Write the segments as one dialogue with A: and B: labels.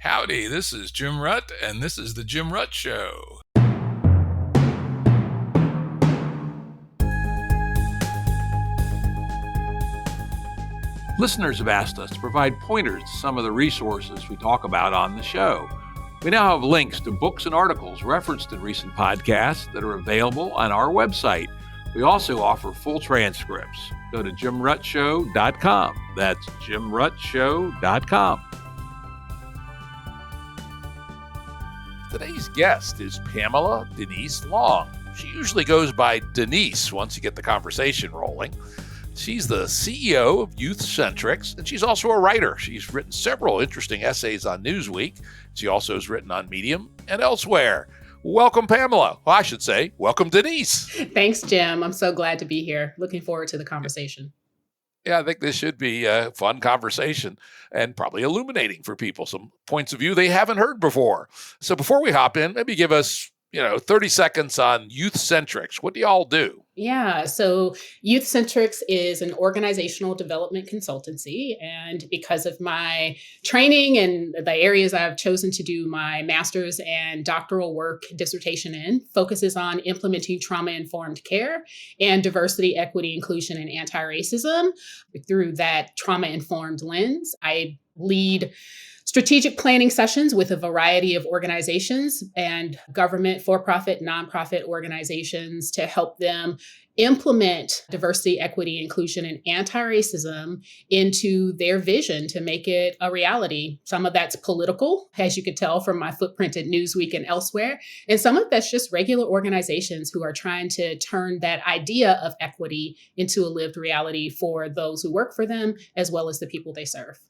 A: Howdy, this is Jim Rutt, and this is The Jim Rutt Show. Listeners have asked us to provide pointers to some of the resources we talk about on the show. We now have links to books and articles referenced in recent podcasts that are available on our website. We also offer full transcripts. Go to jimruttshow.com. That's jimruttshow.com. Today's guest is Pamela Denise Long. She usually goes by Denise once you get the conversation rolling. She's the CEO of Youthcentrix, and she's also a writer. She's written several interesting essays on Newsweek. She also has written on Medium and elsewhere. Welcome, Pamela. Well, I should say, welcome, Denise.
B: Thanks, Jim. I'm so glad to be here. Looking forward to the conversation.
A: Yeah, I think this should be a fun conversation and probably illuminating for people, some points of view they haven't heard before. So before we hop in, maybe give us 30 seconds on Youthcentrix. What do y'all do?
B: Yeah, so Youthcentrix is an organizational development consultancy. And because of my training and the areas I've chosen to do my master's and doctoral work dissertation in, focuses on implementing trauma-informed care and diversity, equity, inclusion, and anti-racism. Through that trauma-informed lens, I lead strategic planning sessions with a variety of organizations and government, for-profit, nonprofit organizations to help them implement diversity, equity, inclusion, and anti-racism into their vision to make it a reality. Some of that's political, as you could tell from my footprint at Newsweek and elsewhere. And some of that's just regular organizations who are trying to turn that idea of equity into a lived reality for those who work for them, as well as the people they serve.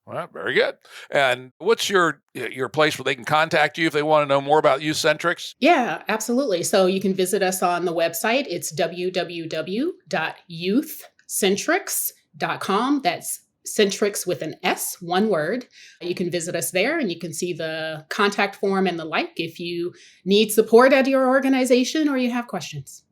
A: Well, very good. And what's your place where they can contact you if they want to know more about Youthcentrix?
B: Yeah, absolutely. So you can visit us on the website. It's www.youthcentrix.com. That's Centrix with an S, one word. You can visit us there and you can see the contact form and the like if you need support at your organization or you have questions.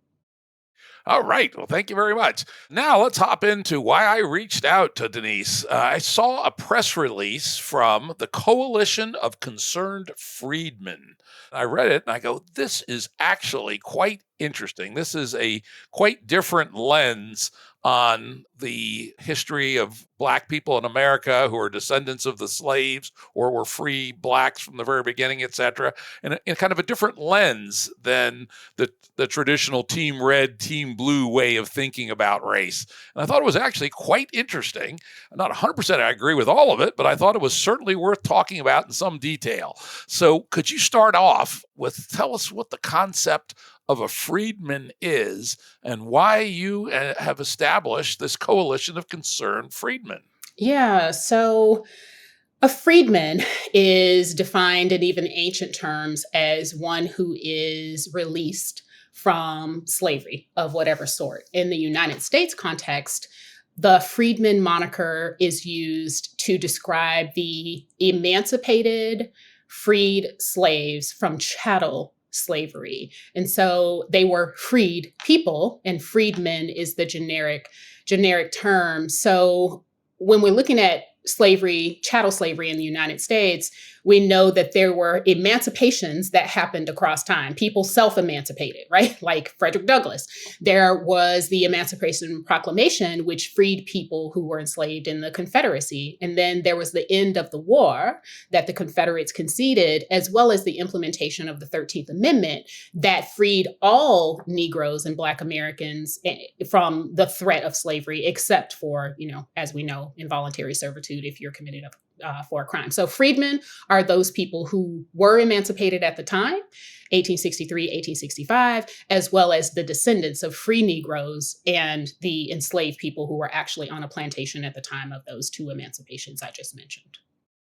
A: All right. Well, thank you very much. Now let's hop into why I reached out to Denise. I saw a press release from the Coalition of Concerned Freedmen. I read it and I go, this is actually quite interesting. This is a quite different lens on the history of Black people in America who are descendants of the slaves or were free Blacks from the very beginning, et cetera, and in kind of a different lens than the traditional team red, team blue way of thinking about race. And I thought it was actually quite interesting. Not 100% I agree with all of it, but I thought it was certainly worth talking about in some detail. So could you start off with, tell us what the concept of a freedman is and why you have established this Coalition of Concerned Freedmen?
B: Yeah, so a freedman is defined in even ancient terms as one who is released from slavery of whatever sort. In the United States context, the freedman moniker is used to describe the emancipated, freed slaves from chattel slavery. And so they were freed people, and freedmen is the generic term. So when we're looking at slavery, chattel slavery in the United States, we know that there were emancipations that happened across time. People self-emancipated, right? Like Frederick Douglass. There was the Emancipation Proclamation, which freed people who were enslaved in the Confederacy. And then there was the end of the war that the Confederates conceded, as well as the implementation of the 13th Amendment that freed all Negroes and Black Americans from the threat of slavery, except for, as we know, involuntary servitude if you're committed for a crime. So freedmen are those people who were emancipated at the time, 1863, 1865, as well as the descendants of free Negroes and the enslaved people who were actually on a plantation at the time of those two emancipations I just mentioned.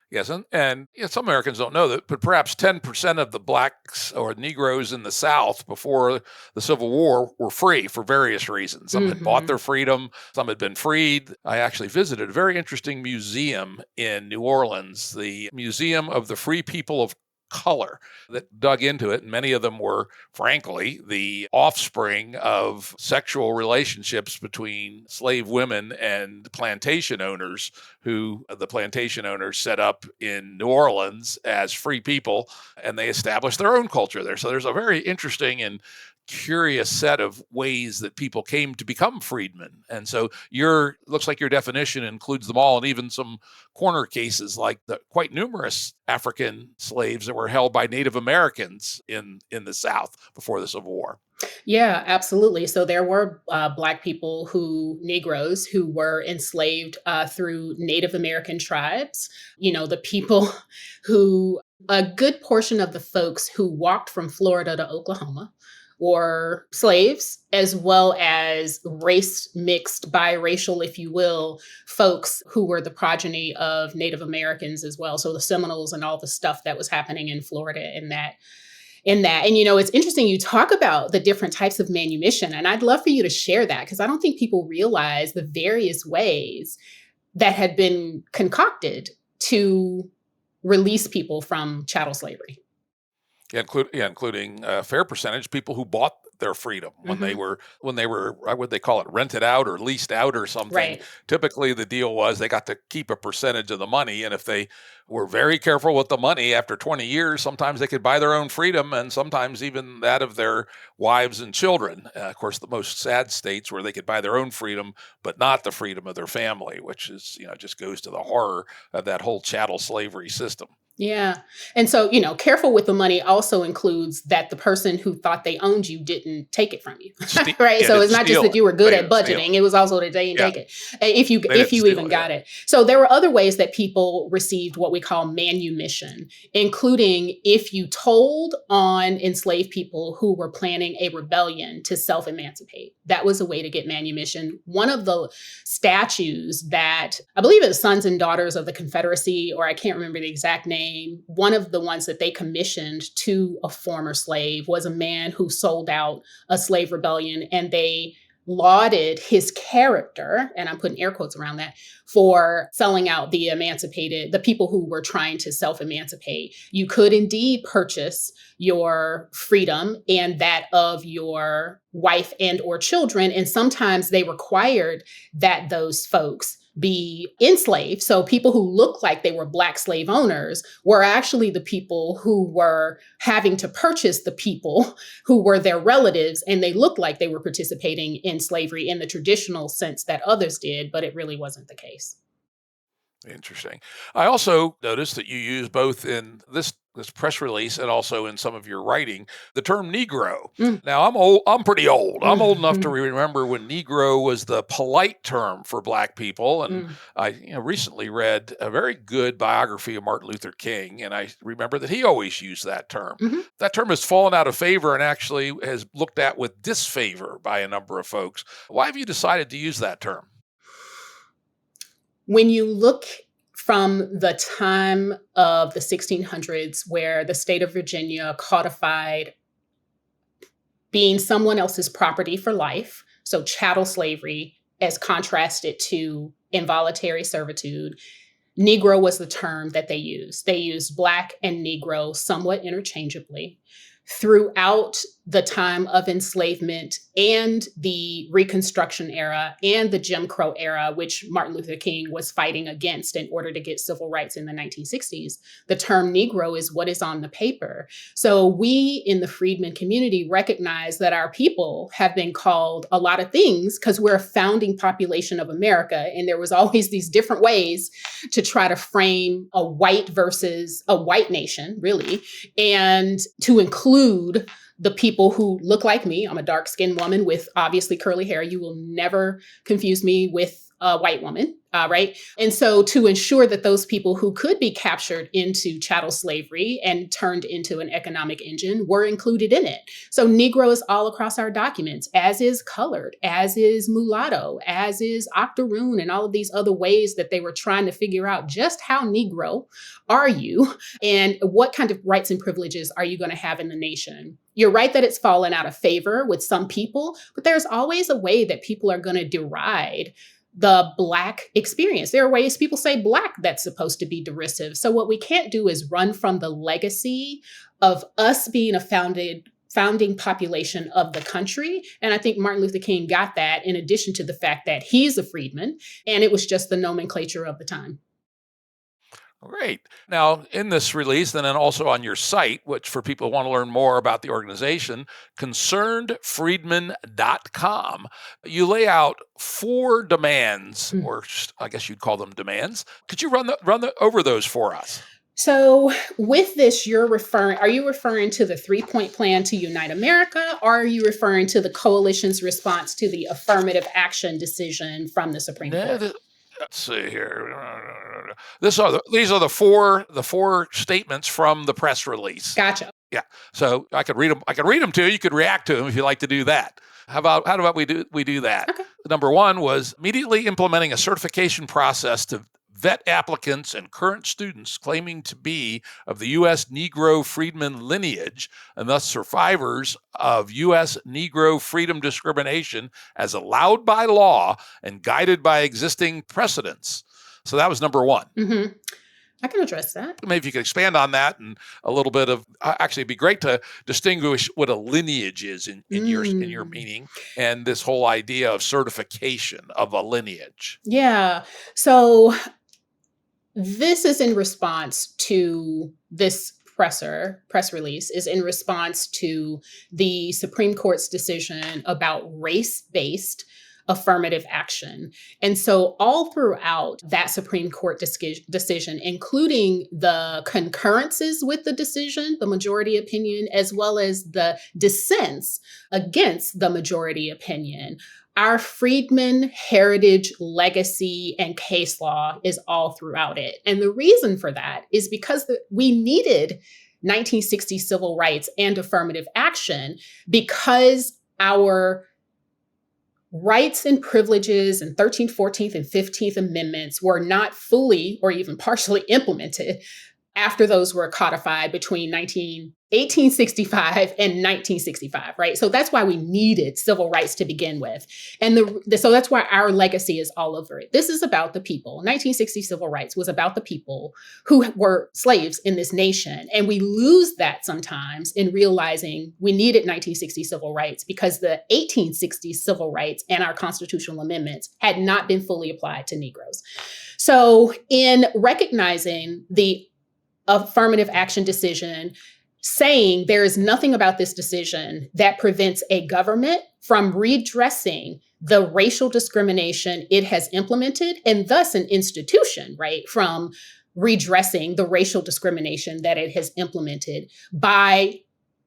A: Yes, and some Americans don't know that, but perhaps 10% of the Blacks or Negroes in the South before the Civil War were free for various reasons. Some had bought their freedom, some had been freed. I actually visited a very interesting museum in New Orleans, the Museum of the Free People of color that dug into it. And many of them were, frankly, the offspring of sexual relationships between slave women and plantation owners, who the plantation owners set up in New Orleans as free people, and they established their own culture there. So there's a very interesting and curious set of ways that people came to become freedmen. And so looks like your definition includes them all, and even some corner cases like the quite numerous African slaves that were held by Native Americans in the South before the Civil War.
B: Yeah, absolutely. So there were Black people Negroes who were enslaved through Native American tribes. The people a good portion of the folks who walked from Florida to Oklahoma were slaves, as well as race mixed, biracial, if you will, folks who were the progeny of Native Americans as well. So the Seminoles and all the stuff that was happening in Florida in that. And it's interesting you talk about the different types of manumission, and I'd love for you to share that, because I don't think people realize the various ways that had been concocted to release people from chattel slavery.
A: Including a fair percentage people who bought their freedom when they
B: Mm-hmm.
A: were what they call it, rented out or leased out or something.
B: Right.
A: Typically, the deal was they got to keep a percentage of the money, and if they were very careful with the money, after 20 years, sometimes they could buy their own freedom, and sometimes even that of their wives and children. Of course, the most sad states where they could buy their own freedom, but not the freedom of their family, which is just goes to the horror of that whole chattel slavery system.
B: Yeah. And so, careful with the money also includes that the person who thought they owned you didn't take it from you. Right. So it's not just that you were good at budgeting. It was also that they didn't take it. If you even got it. So there were other ways that people received what we call manumission, including if you told on enslaved people who were planning a rebellion to self-emancipate. That was a way to get manumission. One of the statues that I believe it was Sons and Daughters of the Confederacy, or I can't remember the exact name. One of the ones that they commissioned to a former slave was a man who sold out a slave rebellion, and they lauded his character, and I'm putting air quotes around that, for selling out the people who were trying to self-emancipate. You could indeed purchase your freedom and that of your wife and or children. And sometimes they required that those folks be enslaved. So people who looked like they were Black slave owners were actually the people who were having to purchase the people who were their relatives, and they looked like they were participating in slavery in the traditional sense that others did, but it really wasn't the case.
A: Interesting. I also noticed that you use both in this press release and also in some of your writing the term Negro.
B: Mm.
A: Now, I'm old. I'm pretty old. I'm old enough to
B: Mm.
A: remember when Negro was the polite term for Black people. And
B: Mm.
A: I recently read a very good biography of Martin Luther King, and I remember that he always used that term.
B: Mhm.
A: That term has fallen out of favor and actually has looked at with disfavor by a number of folks. Why have you decided to use that term?
B: When you look from the time of the 1600s, where the state of Virginia codified being someone else's property for life, so chattel slavery, as contrasted to involuntary servitude, Negro was the term that they used. They used Black and Negro somewhat interchangeably. Throughout the time of enslavement and the Reconstruction era and the Jim Crow era, which Martin Luther King was fighting against in order to get civil rights in the 1960s, the term Negro is what is on the paper. So we in the freedmen community recognize that our people have been called a lot of things because we're a founding population of America. And there was always these different ways to try to frame a white versus a white nation, really, and to include the people who look like me. I'm a dark-skinned woman with obviously curly hair. You will never confuse me with a white woman, right? And so to ensure that those people who could be captured into chattel slavery and turned into an economic engine were included in it. So Negro is all across our documents, as is colored, as is mulatto, as is octoroon, and all of these other ways that they were trying to figure out just how Negro are you and what kind of rights and privileges are you going to have in the nation. You're right that it's fallen out of favor with some people, but there's always a way that people are going to deride the Black experience. There are ways people say Black that's supposed to be derisive. So what we can't do is run from the legacy of us being a founding population of the country. And I think Martin Luther King got that, in addition to the fact that he's a freedman, and it was just the nomenclature of the time.
A: Great. Now, in this release, and then also on your site, which for people who want to learn more about the organization, concernedfreedmen.com, you lay out 4 demands,
B: Mm.
A: or I guess you'd call them demands. Could you run over those for us?
B: So with this, are you referring to the 3-point plan to unite America, or are you referring to the coalition's response to the affirmative action decision from the Supreme
A: No,
B: Court?
A: let's see here. These are the four statements from the press release.
B: Gotcha.
A: Yeah. So I could read them. I could read them to you. You could react to them if you like to do that. How about we do that?
B: Okay.
A: Number 1 was immediately implementing a certification process to vet applicants and current students claiming to be of the U.S. Negro freedmen lineage and thus survivors of U.S. Negro freedom discrimination as allowed by law and guided by existing precedents. So that was number 1.
B: Mm-hmm. I can address that.
A: Maybe if you could expand on that and a little bit of, actually it'd be great to distinguish what a lineage is in your meaning, and this whole idea of certification of a lineage.
B: Yeah. So this is in response to this press release is in response to the Supreme Court's decision about race-based affirmative action. And so all throughout that Supreme Court decision, including the concurrences with the decision, the majority opinion, as well as the dissents against the majority opinion, our freedmen heritage, legacy, and case law is all throughout it. And the reason for that is because we needed 1960 civil rights and affirmative action because our rights and privileges and 13th, 14th, and 15th Amendments were not fully or even partially implemented after those were codified between 1865 and 1965, right? So that's why we needed civil rights to begin with. And so that's why our legacy is all over it. This is about the people. 1960 civil rights was about the people who were slaves in this nation. And we lose that sometimes in realizing we needed 1960 civil rights because the 1860 civil rights and our constitutional amendments had not been fully applied to Negroes. So in recognizing the affirmative action decision, saying there is nothing about this decision that prevents a government from redressing the racial discrimination it has implemented, and thus an institution, right, from redressing the racial discrimination that it has implemented by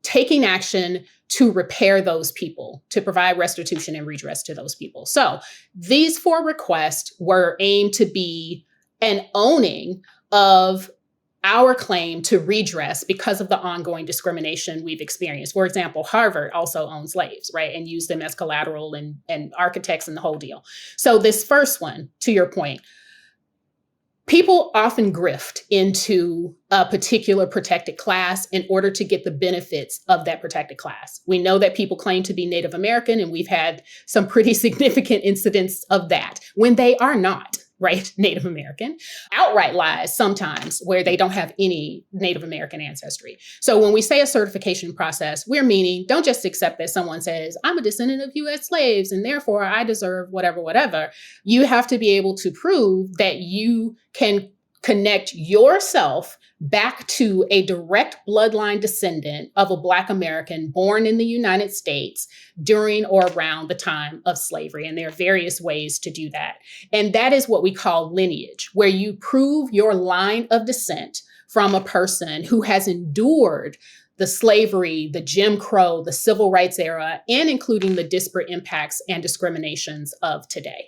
B: taking action to repair those people, to provide restitution and redress to those people. So these 4 requests were aimed to be an owning of our claim to redress because of the ongoing discrimination we've experienced. For example, Harvard also owned slaves, right? And used them as collateral and architects and the whole deal. So this first one, to your point, people often grift into a particular protected class in order to get the benefits of that protected class. We know that people claim to be Native American, and we've had some pretty significant incidents of that when they are not, right, Native American. Outright lies sometimes where they don't have any Native American ancestry. So when we say a certification process, we're meaning don't just accept that someone says, I'm a descendant of US slaves and therefore I deserve whatever, whatever. You have to be able to prove that you can connect yourself back to a direct bloodline descendant of a Black American born in the United States during or around the time of slavery. And there are various ways to do that. And that is what we call lineage, where you prove your line of descent from a person who has endured the slavery, the Jim Crow, the civil rights era, and including the disparate impacts and discriminations of today.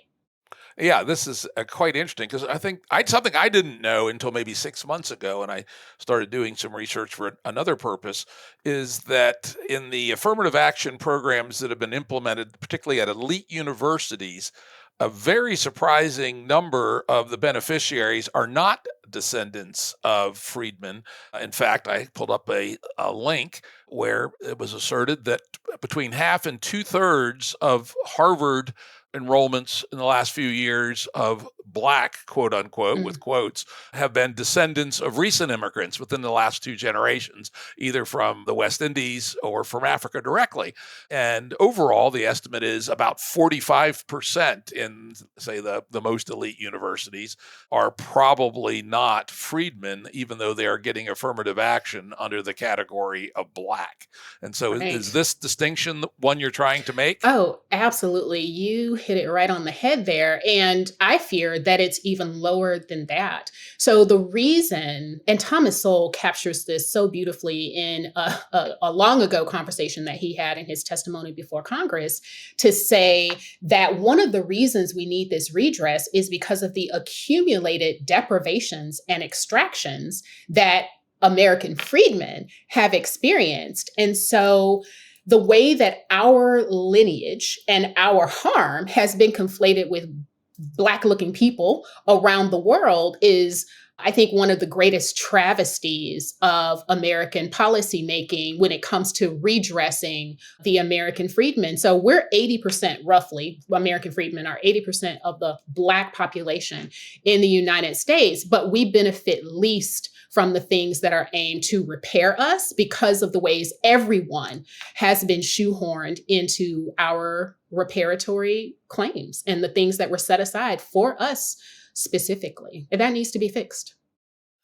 A: Yeah, this is quite interesting because I think something I didn't know until maybe 6 months ago, and I started doing some research for another purpose, is that in the affirmative action programs that have been implemented, particularly at elite universities, a very surprising number of the beneficiaries are not descendants of freedmen. In fact, I pulled up a link where it was asserted that between half and 2/3 of Harvard enrollments in the last few years of Black, quote unquote, with
B: Mm,
A: quotes, have been descendants of recent immigrants within the last two generations, either from the West Indies or from Africa directly. And overall, the estimate is about 45% in, say, the most elite universities are probably not freedmen, even though they are getting affirmative action under the category of Black. And so is
B: right.
A: this distinction the one you're trying to make?
B: Oh, absolutely. You hit it right on the head there. And I fear that it's even lower than that. So, the reason, and Thomas Sowell captures this so beautifully in a long ago conversation that he had in his testimony before Congress, to say that one of the reasons we need this redress is because of the accumulated deprivations and extractions that American freedmen have experienced. And so, the way that our lineage and our harm has been conflated with Black looking people around the world is, I think, one of the greatest travesties of American policymaking when it comes to redressing the American freedmen. So we're 80%, roughly, American freedmen are 80% of the Black population in the United States, but we benefit least from the things that are aimed to repair us because of the ways everyone has been shoehorned into our reparatory claims and the things that were set aside for us specifically. And that needs to be fixed.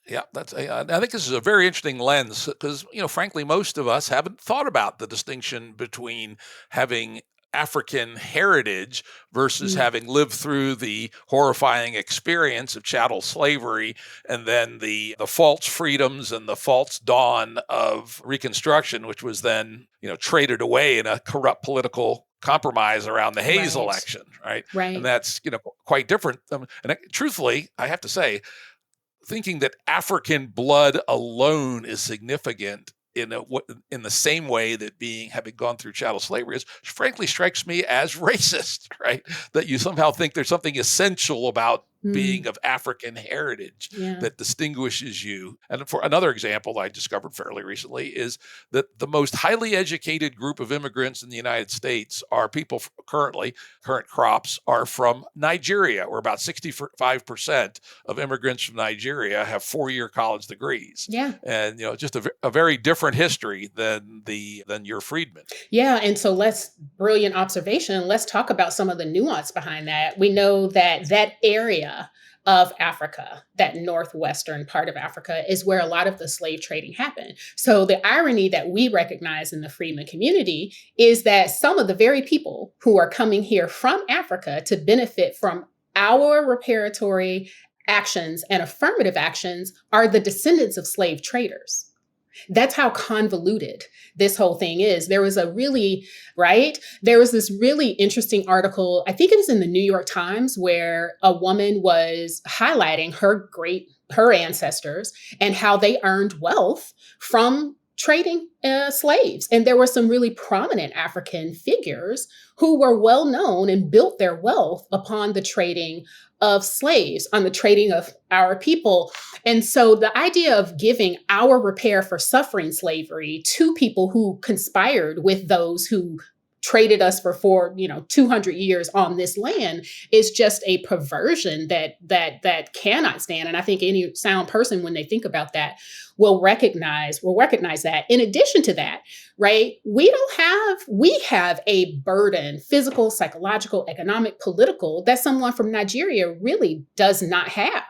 A: Yeah, I think this is a very interesting lens because, frankly, most of us haven't thought about the distinction between having African heritage versus
B: Mm,
A: having lived through the horrifying experience of chattel slavery and then the false freedoms and the false dawn of Reconstruction, which was then, traded away in a corrupt political compromise around the Hayes
B: right,
A: election, right? And
B: right.
A: that's, quite different. Truthfully, I have to say, thinking that African blood alone is significant in the same way that having gone through chattel slavery is, frankly, strikes me as racist, right? That you somehow think there's something essential about being
B: Mm,
A: of African heritage
B: yeah.
A: that distinguishes you. And for another example I discovered fairly recently is that the most highly educated group of immigrants in the United States are people current crops are from Nigeria, where about 65% of immigrants from Nigeria have 4-year college degrees,
B: Yeah.
A: and just a very different history than your freedmen.
B: Yeah. And so brilliant observation. Let's talk about some of the nuance behind that. We know that that area of Africa, that northwestern part of Africa, is where a lot of the slave trading happened. So the irony that we recognize in the freedmen community is that some of the very people who are coming here from Africa to benefit from our reparatory actions and affirmative actions are the descendants of slave traders. That's how convoluted this whole thing is. There was this really interesting article, I think it was in the New York Times, where a woman was highlighting her ancestors and how they earned wealth from trading slaves. And there were some really prominent African figures who were well known and built their wealth upon the trading of slaves, on the trading of our people. And so the idea of giving our repair for suffering slavery to people who conspired with those who traded us for 200 years on this land is just a perversion that cannot stand. And I think any sound person, when they think about that, will recognize that. In addition to that, right, we have a burden, physical, psychological, economic, political, that someone from Nigeria really does not have.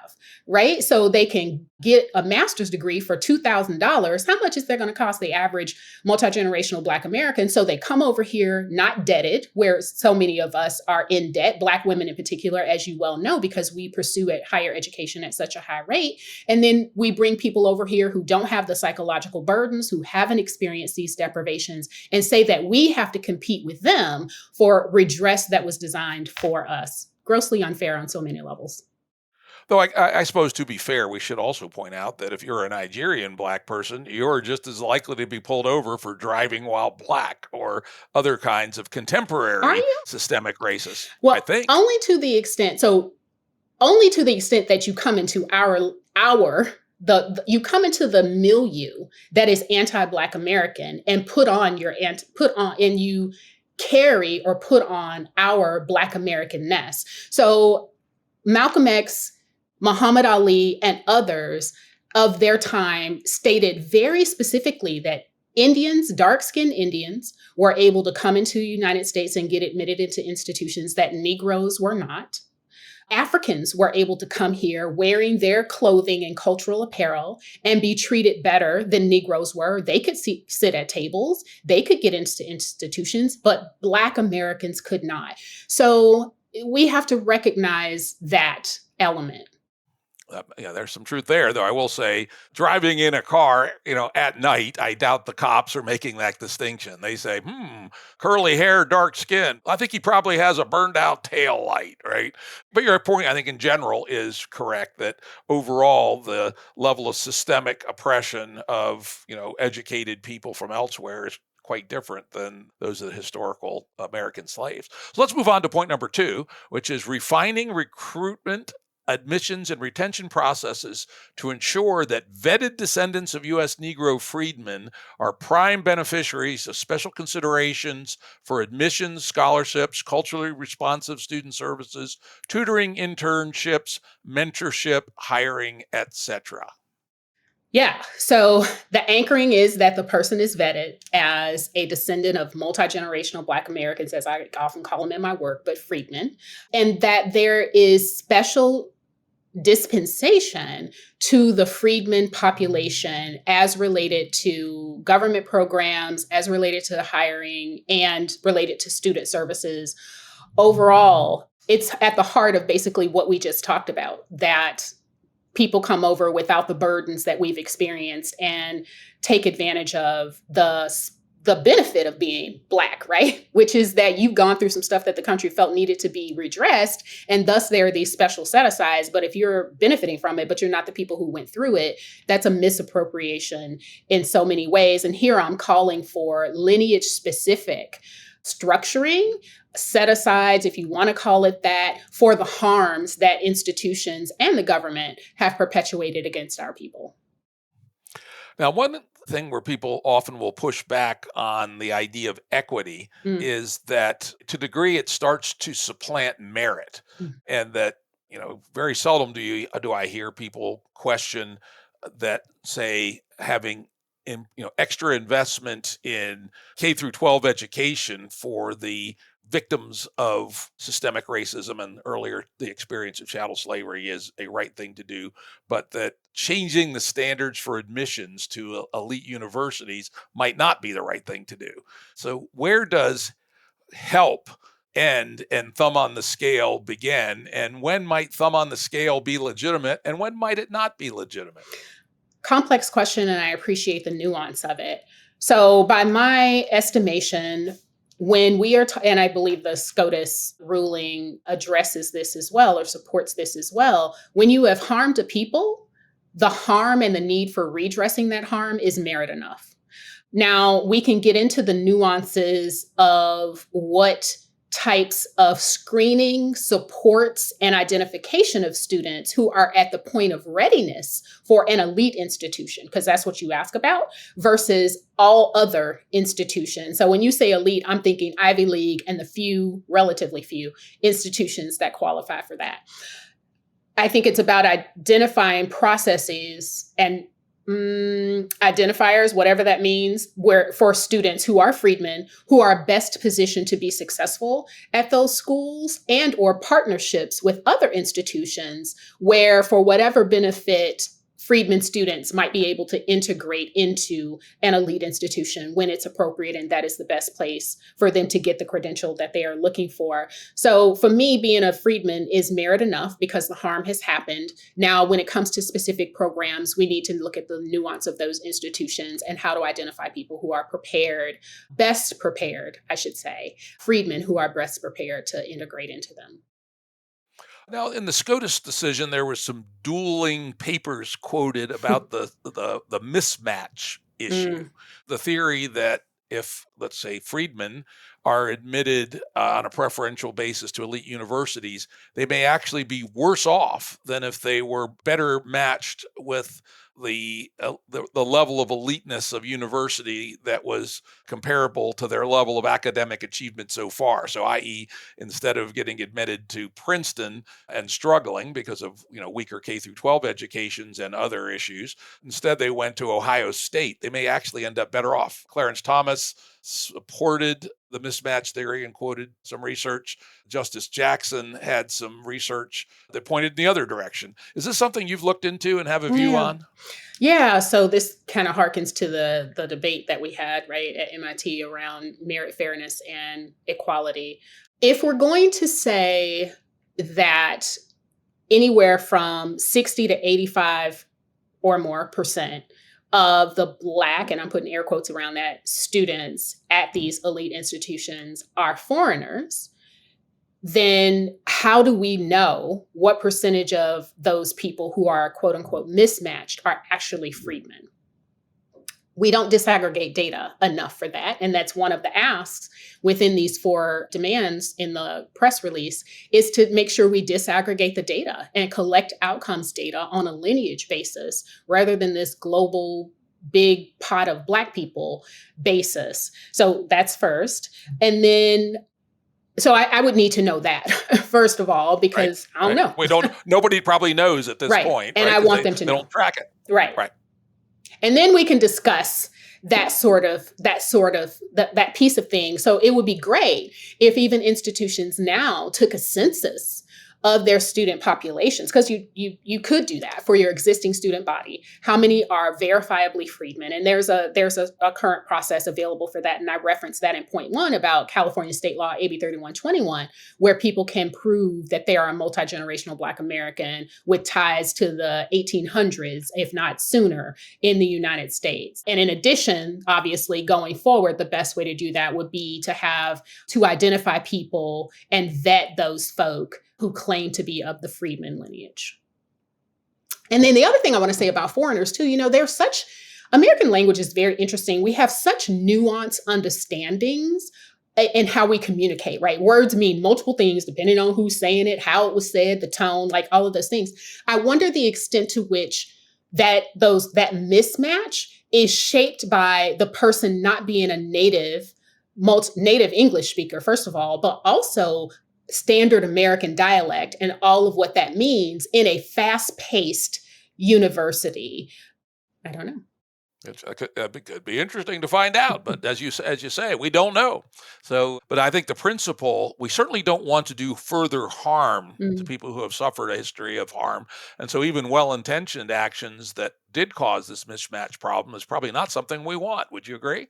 B: Right. So they can get a master's degree for $2,000. How much is that going to cost the average multi-generational Black American? So they come over here not debted, where so many of us are in debt, Black women in particular, as you well know, because we pursue higher education at such a high rate. And then we bring people over here who don't have the psychological burdens, who haven't experienced these deprivations, and say that we have to compete with them for redress that was designed for us. Grossly unfair on so many levels.
A: Though I suppose, to be fair, we should also point out that if you're a Nigerian Black person, you're just as likely to be pulled over for driving while Black or other kinds of
B: Are
A: contemporary
B: you?
A: systemic racism, I
B: Well,
A: think.
B: only to the extent that you come into you come into the milieu that is anti-Black American and put on and you carry or put on our Black Americanness. So Malcolm X, Muhammad Ali, and others of their time stated very specifically that Indians, dark-skinned Indians, were able to come into the United States and get admitted into institutions that Negroes were not. Africans were able to come here wearing their clothing and cultural apparel and be treated better than Negroes were. They could sit at tables, they could get into institutions, but Black Americans could not. So we have to recognize that element.
A: There's some truth there, though I will say, driving in a car, at night, I doubt the cops are making that distinction. They say, curly hair, dark skin. I think he probably has a burned out tail light, right? But your point, I think, in general is correct that overall, the level of systemic oppression of, educated people from elsewhere is quite different than those of the historical American slaves. So let's move on to point number 2, which is refining recruitment, admissions, and retention processes to ensure that vetted descendants of U.S. Negro freedmen are prime beneficiaries of special considerations for admissions, scholarships, culturally responsive student services, tutoring, internships, mentorship, hiring, etc.
B: Yeah. So the anchoring is that the person is vetted as a descendant of multi-generational Black Americans, as I often call them in my work, but freedmen, and that there is special dispensation to the freedmen population as related to government programs, as related to hiring, and related to student services. Overall, it's at the heart of basically what we just talked about, that people come over without the burdens that we've experienced and take advantage of the benefit of being Black, right? Which is that you've gone through some stuff that the country felt needed to be redressed. And thus there are these special set-asides. But if you're benefiting from it, but you're not the people who went through it, that's a misappropriation in so many ways. And here I'm calling for lineage-specific structuring, set-asides, if you want to call it that, for the harms that institutions and the government have perpetuated against our people.
A: Now, one thing where people often will push back on the idea of equity
B: Mm.
A: is that to a degree it starts to supplant merit, and that very seldom do I hear people question that, say, having extra investment in K through 12 education for the victims of systemic racism and earlier the experience of chattel slavery is a right thing to do, but that changing the standards for admissions to elite universities might not be the right thing to do. So where does help end and thumb on the scale begin? And when might thumb on the scale be legitimate? And when might it not be legitimate?
B: Complex question, and I appreciate the nuance of it. So by my estimation, when we are, and I believe the SCOTUS ruling addresses this as well or supports this as well, when you have harmed a people, the harm and the need for redressing that harm is merit enough. Now, we can get into the nuances of what types of screening, supports, and identification of students who are at the point of readiness for an elite institution, because that's what you ask about, versus all other institutions. So when you say elite, I'm thinking Ivy League and the relatively few institutions that qualify for that. I think it's about identifying processes and identifiers, whatever that means, where for students who are freedmen, who are best positioned to be successful at those schools, and or partnerships with other institutions where, for whatever benefit, freedmen students might be able to integrate into an elite institution when it's appropriate, and that is the best place for them to get the credential that they are looking for. So for me, being a freedman is merit enough because the harm has happened. Now, when it comes to specific programs, we need to look at the nuance of those institutions and how to identify people who are best prepared, I should say, freedmen who are best prepared to integrate into them.
A: Now, in the SCOTUS decision, there was some dueling papers quoted about the mismatch issue,
B: Mm.
A: the theory that if, let's say, freedmen are admitted on a preferential basis to elite universities, they may actually be worse off than if they were better matched with the level of eliteness of university that was comparable to their level of academic achievement so far. So, i.e., instead of getting admitted to Princeton and struggling because of weaker K through 12 educations and other issues, instead they went to Ohio State. They may actually end up better off. Clarence Thomas supported the mismatch theory and quoted some research. Justice Jackson had some research that pointed in the other direction. Is this something you've looked into and have a view
B: Yeah.
A: on?
B: Yeah, so this kind of harkens to the debate that we had, right, at MIT around merit, fairness, and equality. If we're going to say that anywhere from 60 to 85 or more percent of the Black, and I'm putting air quotes around that, students at these elite institutions are foreigners, then how do we know what percentage of those people who are quote unquote mismatched are actually freedmen? We don't disaggregate data enough for that. And that's one of the asks within these 4 demands in the press release, is to make sure we disaggregate the data and collect outcomes data on a lineage basis rather than this global big pot of Black people basis. So that's first. And then so I would need to know that first of all,
A: Right,
B: because I don't
A: right.
B: know.
A: Nobody probably knows at this
B: Right.
A: point,
B: And
A: right?
B: I
A: Because
B: want
A: they
B: them to know.
A: don't track it.
B: Right.
A: Right.
B: And then we can discuss that piece of things. So it would be great if even institutions now took a census of their student populations, because you could do that for your existing student body. How many are verifiably freedmen? And there's a current process available for that. And I referenced that in point 1 about California state law AB 3121, where people can prove that they are a multi-generational Black American with ties to the 1800s, if not sooner, in the United States. And in addition, obviously, going forward, the best way to do that would be to identify people and vet those folk who claim to be of the freedman lineage. And then the other thing I want to say about foreigners too, American language is very interesting. We have such nuanced understandings in how we communicate, right? Words mean multiple things depending on who's saying it, how it was said, the tone, like all of those things. I wonder the extent to which that mismatch is shaped by the person not being a native English speaker, first of all, but also standard American dialect and all of what that means in a fast-paced university. I don't know.
A: It could be interesting to find out, but as you say, we don't know. So, but I think the principle, we certainly don't want to do further harm to
B: Mm.
A: people who have suffered a history of harm, and so even well-intentioned actions that did cause this mismatch problem is probably not something we want. Would you agree?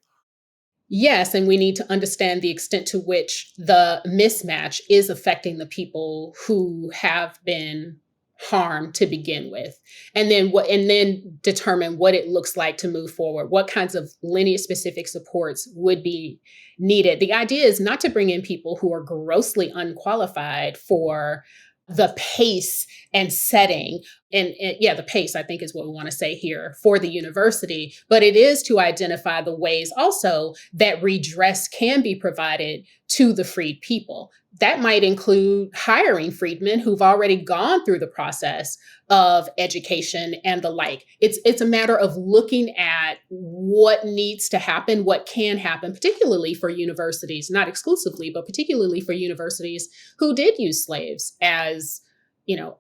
B: Yes, and we need to understand the extent to which the mismatch is affecting the people who have been harmed to begin with. And then determine what it looks like to move forward. What kinds of lineage specific supports would be needed. The idea is not to bring in people who are grossly unqualified for the pace and setting and yeah, the pace, I think, is what we want to say here for the university, but it is to identify the ways also that redress can be provided to the freed people. That might include hiring freedmen who've already gone through the process of education and the like. It's a matter of looking at what needs to happen, what can happen, particularly for universities, not exclusively, but particularly for universities who did use slaves as,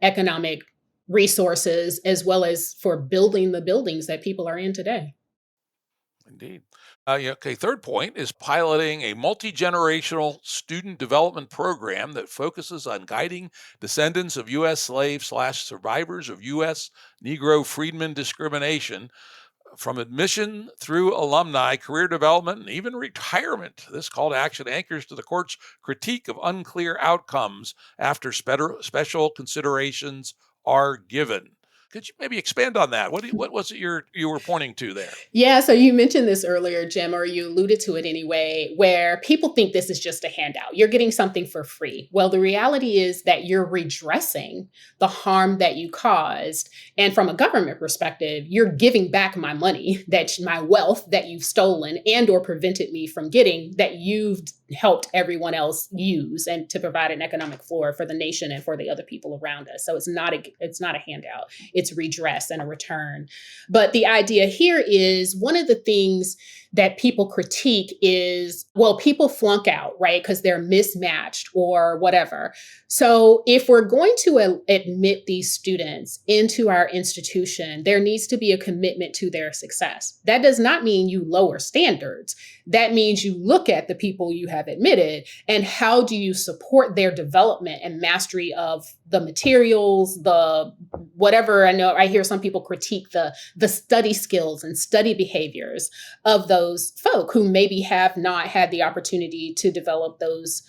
B: economic resources, as well as for building the buildings that people are in today.
A: Indeed. Yeah, okay, third point is piloting a multi generational student development program that focuses on guiding descendants of U.S. slaves slash survivors of U.S. Negro freedmen discrimination from admission through alumni, career development, and even retirement. This call to action anchors to the court's critique of unclear outcomes after special considerations are given. Could you maybe expand on that? What was it you were pointing to there?
B: Yeah, so you mentioned this earlier, Jim, or you alluded to it anyway, where people think this is just a handout. You're getting something for free. Well, the reality is that you're redressing the harm that you caused. And from a government perspective, you're giving back my money, that my wealth that you've stolen and or prevented me from getting, that you've helped everyone else use, and to provide an economic floor for the nation and for the other people around us. So it's not a handout. It's redress and a return. But the idea here is, one of the things that people critique is, well, people flunk out, right? Because they're mismatched or whatever. So if we're going to admit these students into our institution, there needs to be a commitment to their success. That does not mean you lower standards. That means you look at the people you have admitted and how do you support their development and mastery of the materials, the whatever. I know I hear some people critique the study skills and study behaviors of those folk who maybe have not had the opportunity to develop those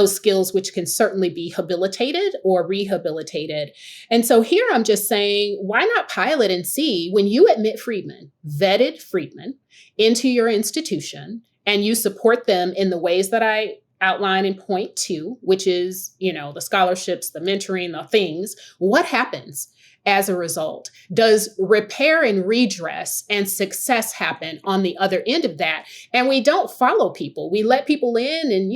B: skills, which can certainly be habilitated or rehabilitated. And so here I'm just saying, why not pilot and see, when you admit freedmen, vetted freedmen, into your institution, and you support them in the ways that I outline in point 2, which is, the scholarships, the mentoring, the things, what happens as a result? Does repair and redress and success happen on the other end of that? And we don't follow people. We let people in and,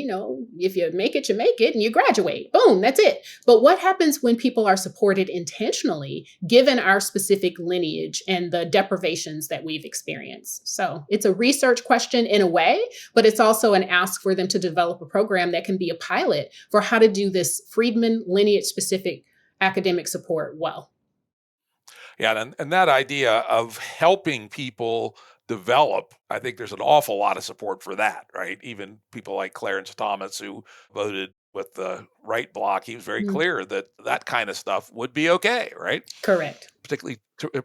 B: if you make it, you make it and you graduate. Boom, that's it. But what happens when people are supported intentionally, given our specific lineage and the deprivations that we've experienced? So it's a research question in a way, but it's also an ask for them to develop a program that can be a pilot for how to do this Freedmen lineage-specific academic support well.
A: Yeah, and that idea of helping people develop, I think there's an awful lot of support for that, right? Even people like Clarence Thomas, who voted with the right bloc, he was very
B: Mm,
A: clear that that kind of stuff would be okay, right?
B: correct.
A: Particularly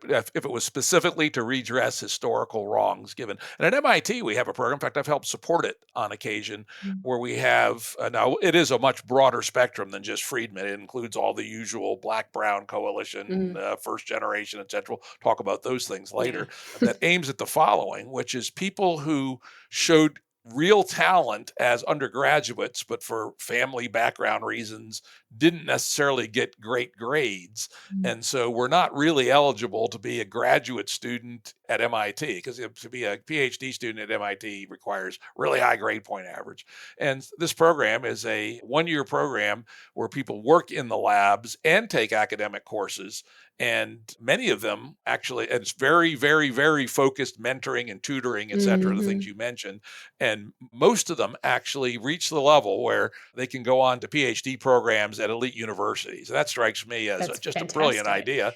A: if it was specifically to redress historical wrongs given. And at MIT, we have a program. In fact, I've helped support it on occasion,
B: Mm,
A: where we have now it is a much broader spectrum than just freedmen. It includes all the usual Black Brown Coalition,
B: mm,
A: First Generation, et cetera. We'll talk about those things
B: yeah.
A: later. That aims at the following, which is people who showed real talent as undergraduates, but for family background reasons didn't necessarily get great grades,
B: Mm,
A: and so we're not really eligible to be a graduate student at MIT, because to be a PhD student at MIT requires really high grade point average. And this program is a 1 year program where people work in the labs and take academic courses. And many of them actually, and it's very, very, very focused mentoring and tutoring, et cetera, the things
B: mhm.
A: you mentioned. And most of them actually reach the level where they can go on to PhD programs at elite universities. And that strikes me as
B: That's
A: just a brilliant
B: fantastic.
A: idea.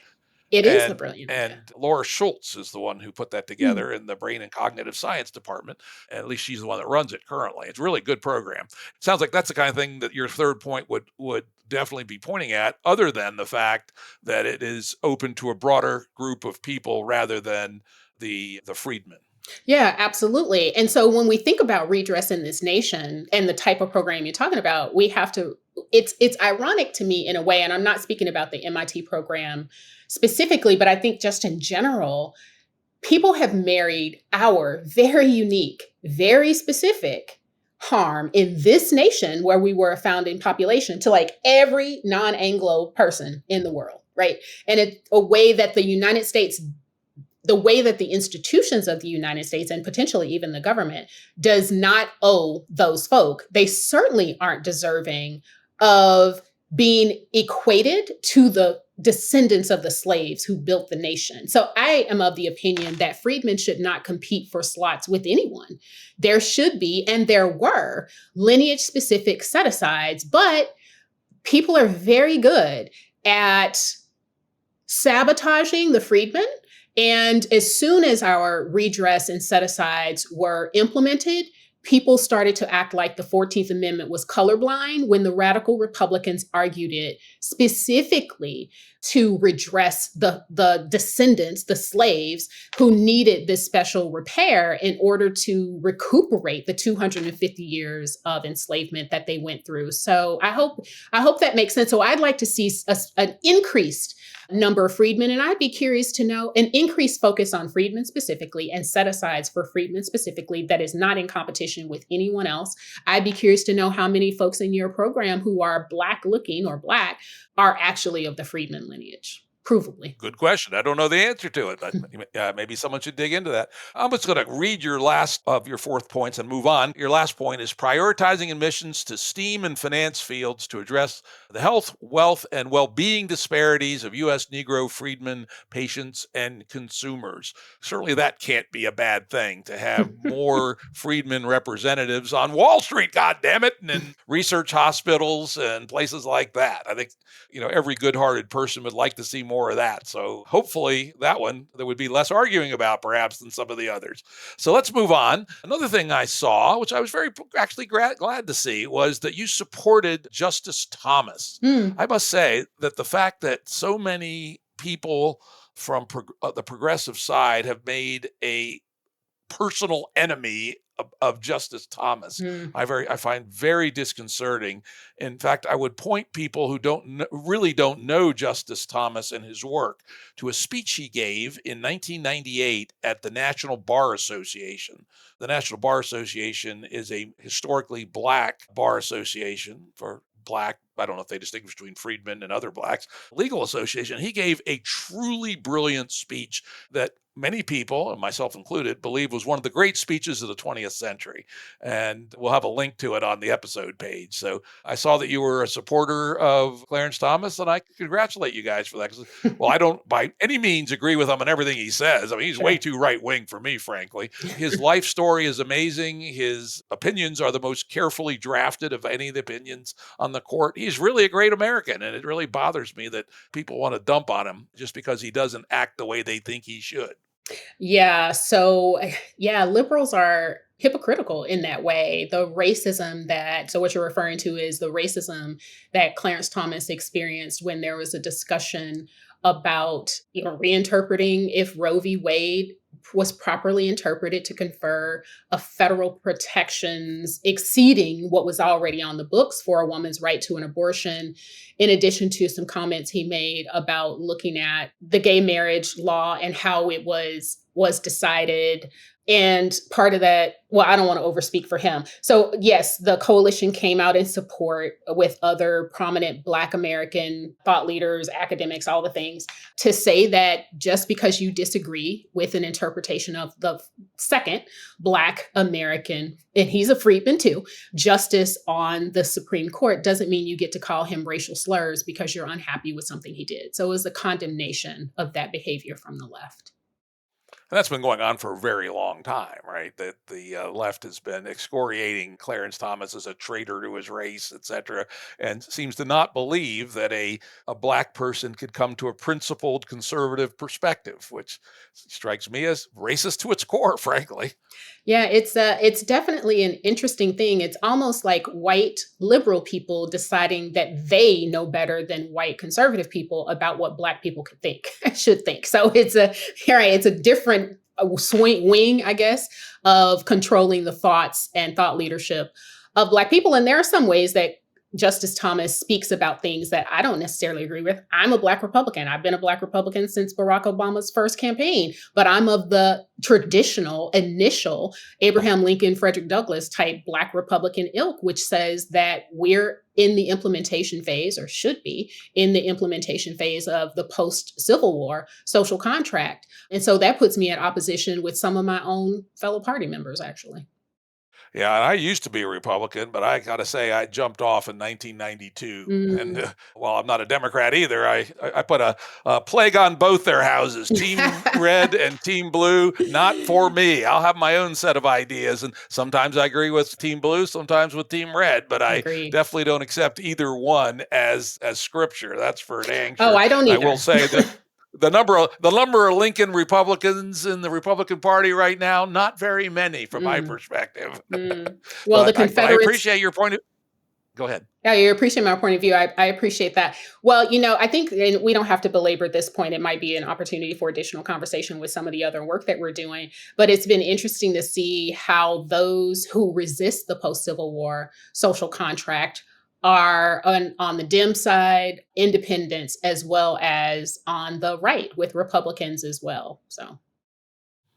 B: It is a
A: And
B: brilliant idea.
A: and Laura Schultz is the one who put that
B: Mm,
A: together in the Brain and Cognitive Science department. At least she's the one that runs it currently. It's a really good program. It sounds like that's the kind of thing that your third point would definitely be pointing at, other than the fact that it is open to a broader group of people rather than the freedmen.
B: yeah, absolutely. And so when we think about redress in this nation and the type of program you're talking about, we have to, it's ironic to me in a way, and I'm not speaking about the MIT program specifically, but I think just in general, people have married our very unique, very specific harm in this nation where we were a founding population to like every non-Anglo person in the world, right? And it's a way that the way that the institutions of the United States and potentially even the government does not owe those folk. They certainly aren't deserving of being equated to the descendants of the slaves who built the nation. So I am of the opinion that freedmen should not compete for slots with anyone. There should be, and there were, lineage specific set asides, but people are very good at sabotaging the freedmen. And as soon as our redress and set asides were implemented, people started to act like the 14th Amendment was colorblind when the radical Republicans argued it specifically to redress the descendants, the slaves who needed this special repair in order to recuperate the 250 years of enslavement that they went through. So I hope that makes sense. So I'd like to see an increased number of freedmen, and I'd be curious to know an increased focus on freedmen specifically and set asides for freedmen specifically that is not in competition with anyone else. I'd be curious to know how many folks in your program who are Black looking or Black are actually of the freedmen lineage. Provably.
A: Good question. I don't know the answer to it, but maybe someone should dig into that. I'm just going to read your last of your fourth points and move on. Your last point is prioritizing admissions to STEAM and finance fields to address the health, wealth, and well-being disparities of U.S. Negro freedmen, patients, and consumers. Certainly that can't be a bad thing to have more freedmen representatives on Wall Street, goddammit, and in research hospitals and places like that. I think every good-hearted person would like to see more of that. So hopefully that one there would be less arguing about perhaps than some of the others. So let's move on. Another thing I saw, which I was very actually glad to see, was that you supported Justice Thomas. I must say that the fact that so many people from the progressive side have made a personal enemy of Justice Thomas, I find very disconcerting. In fact, I would point people who really don't know Justice Thomas and his work to a speech he gave in 1998 at the National Bar Association. The National Bar Association is a historically Black bar association for Black, I don't know if they distinguish between freedmen and other Blacks, legal association. He gave a truly brilliant speech that many people, and myself included, believe was one of the great speeches of the 20th century. And we'll have a link to it on the episode page. So I saw that you were a supporter of Clarence Thomas, and I congratulate you guys for that. Well, I don't by any means agree with him on everything he says. I mean, he's way too right-wing for me, frankly. His life story is amazing. His opinions are the most carefully drafted of any of the opinions on the court. He's really a great American, and it really bothers me that people want to dump on him just because he doesn't act the way they think he should.
B: Yeah. So, yeah, liberals are hypocritical in that way. So what you're referring to is the racism that Clarence Thomas experienced when there was a discussion about, reinterpreting if Roe v. Wade was properly interpreted to confer a federal protections exceeding what was already on the books for a woman's right to an abortion, in addition to some comments he made about looking at the gay marriage law and how it was decided. And part of that, well, I don't want to overspeak for him. So yes, the coalition came out in support with other prominent Black American thought leaders, academics, all the things, to say that just because you disagree with an interpretation of the second Black American, and he's a freedman too, justice on the Supreme Court doesn't mean you get to call him racial slurs because you're unhappy with something he did. So it was a condemnation of that behavior from the left.
A: And that's been going on for a very long time, right? That the left has been excoriating Clarence Thomas as a traitor to his race, et cetera, and seems to not believe that a Black person could come to a principled conservative perspective, which strikes me as racist to its core, frankly.
B: Yeah, it's definitely an interesting thing. It's almost like white liberal people deciding that they know better than white conservative people about what Black people could think, should think. So it's a different swing wing, I guess, of controlling the thoughts and thought leadership of Black people. And there are some ways that Justice Thomas speaks about things that I don't necessarily agree with. I'm a Black Republican. I've been a Black Republican since Barack Obama's first campaign, but I'm of the traditional, initial Abraham Lincoln, Frederick Douglass type Black Republican ilk, which says that we're in the implementation phase, or should be in the implementation phase, of the post-Civil War social contract. And so that puts me at opposition with some of my own fellow party members, actually.
A: Yeah, I used to be a Republican, but I got to say I jumped off in 1992. And while I'm not a Democrat either, I put a plague on both their houses, Team Red and Team Blue. Not for me. I'll have my own set of ideas, and sometimes I agree with Team Blue, sometimes with Team Red, but I
B: Agreed.
A: definitely don't accept either one as scripture. That's for dang
B: Oh,
A: sure.
B: I don't
A: I
B: either.
A: will say that the number of Lincoln Republicans in the Republican Party right now, not very many from my perspective.
B: Well, the
A: But I
B: Confederates,
A: appreciate your point. Go ahead.
B: Yeah, you appreciate my point of view. I appreciate that. Well, I think and we don't have to belabor this point. It might be an opportunity for additional conversation with some of the other work that we're doing. But it's been interesting to see how those who resist the post Civil War social contract are on the Dem side, independents, as well as on the right with Republicans as well. So.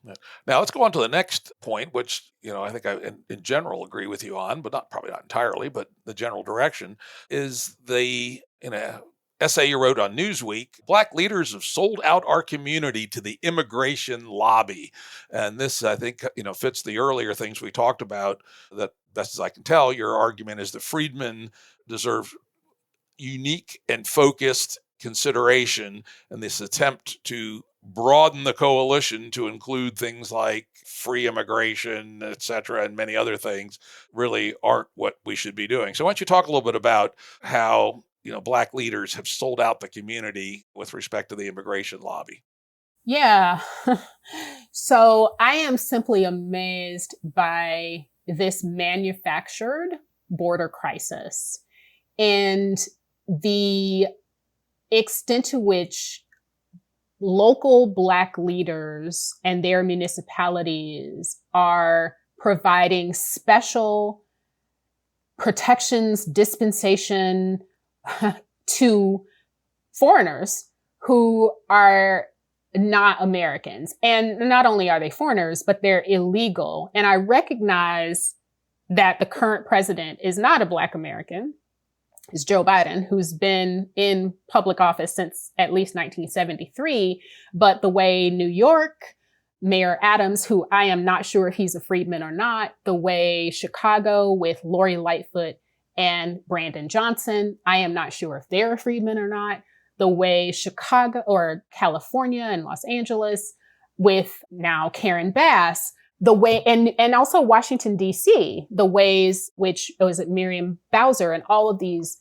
A: Yeah. Now let's go on to the next point, which I think I in general agree with you on, but probably not entirely, but the general direction is in a essay you wrote on Newsweek, Black leaders have sold out our community to the immigration lobby. And this, I think, fits the earlier things we talked about. That best as I can tell, your argument is that freedmen deserve unique and focused consideration, and this attempt to broaden the coalition to include things like free immigration, et cetera, and many other things really aren't what we should be doing. So why don't you talk a little bit about how Black leaders have sold out the community with respect to the immigration lobby?
B: Yeah. So I am simply amazed by this manufactured border crisis and the extent to which local Black leaders and their municipalities are providing special protections, dispensation to foreigners who are not Americans. And not only are they foreigners, but they're illegal. And I recognize that the current president is not a Black American. It's Joe Biden, who's been in public office since at least 1973. But the way New York, Mayor Adams, who I am not sure if he's a freedman or not, the way Chicago with Lori Lightfoot and Brandon Johnson, I am not sure if they're a freedman or not. The way Chicago or California and Los Angeles with now Karen Bass, the way, and also Washington, D.C., the ways which was it Miriam Bowser and all of these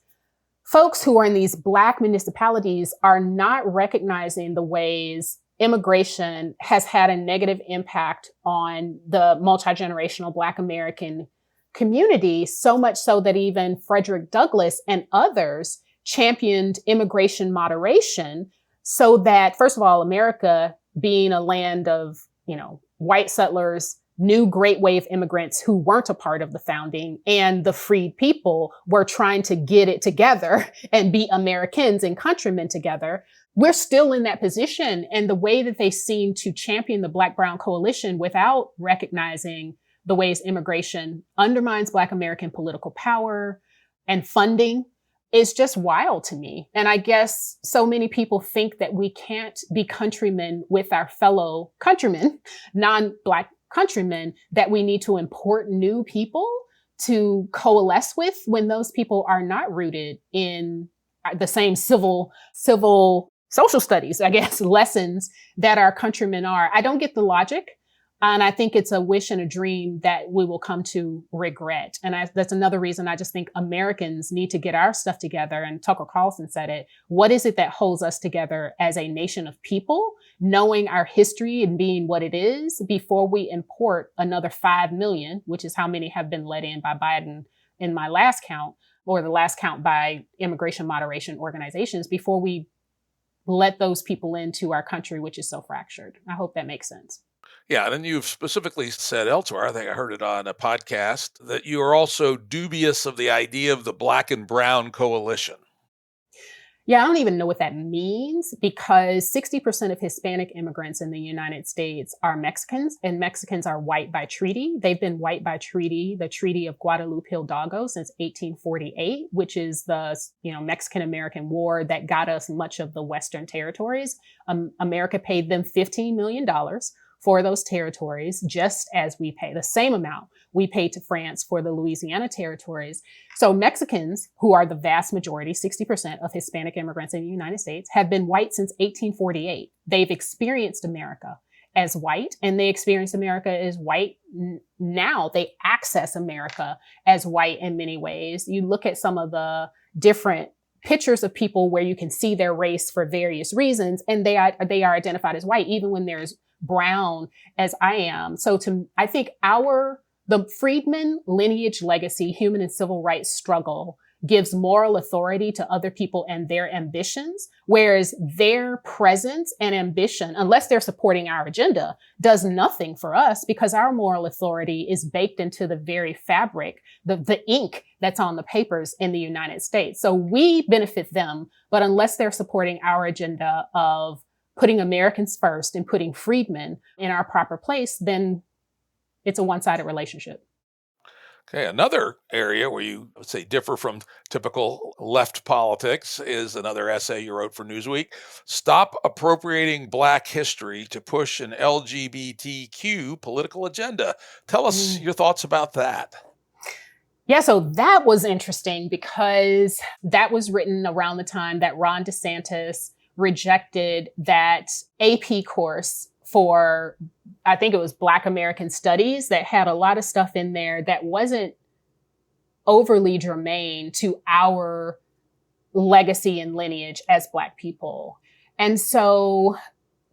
B: folks who are in these Black municipalities are not recognizing the ways immigration has had a negative impact on the multi-generational Black American community, so much so that even Frederick Douglass and others championed immigration moderation so that, first of all, America being a land of, white settlers, new great wave immigrants who weren't a part of the founding, and the freed people were trying to get it together and be Americans and countrymen together. We're still in that position. And the way that they seem to champion the Black-Brown coalition without recognizing the ways immigration undermines Black American political power and funding is just wild to me. And I guess so many people think that we can't be countrymen with our fellow countrymen, non-Black countrymen, that we need to import new people to coalesce with when those people are not rooted in the same civil social studies, I guess, lessons that our countrymen are. I don't get the logic. And I think it's a wish and a dream that we will come to regret. And that's another reason I just think Americans need to get our stuff together. And Tucker Carlson said it. What is it that holds us together as a nation of people, knowing our history and being what it is, before we import another 5 million, which is how many have been let in by Biden in my last count, or the last count by immigration moderation organizations, before we let those people into our country, which is so fractured. I hope that makes sense.
A: Yeah, and then you've specifically said elsewhere, I think I heard it on a podcast, that you are also dubious of the idea of the Black and Brown coalition.
B: Yeah, I don't even know what that means, because 60% of Hispanic immigrants in the United States are Mexicans, and Mexicans are white by treaty. They've been white by treaty, the Treaty of Guadalupe Hidalgo, since 1848, which is the Mexican-American War that got us much of the Western territories. America paid them $15 million for those territories, just as we pay the same amount we paid to France for the Louisiana territories. So Mexicans, who are the vast majority, 60% of Hispanic immigrants in the United States, have been white since 1848. They've experienced America as white, and they experience America as white now. They access America as white in many ways. You look at some of the different pictures of people where you can see their race for various reasons, and they are identified as white, even when there's brown as I am. So I think the freedmen lineage legacy, human and civil rights struggle gives moral authority to other people and their ambitions, whereas their presence and ambition, unless they're supporting our agenda, does nothing for us because our moral authority is baked into the very fabric, the ink that's on the papers in the United States. So we benefit them, but unless they're supporting our agenda of putting Americans first and putting freedmen in our proper place, then it's a one-sided relationship.
A: Okay, another area where you would say differ from typical left politics is another essay you wrote for Newsweek. Stop appropriating Black history to push an LGBTQ political agenda. Tell us your thoughts about that.
B: Yeah, so that was interesting because that was written around the time that Ron DeSantis rejected that AP course for, I think it was Black American Studies, that had a lot of stuff in there that wasn't overly germane to our legacy and lineage as Black people. And so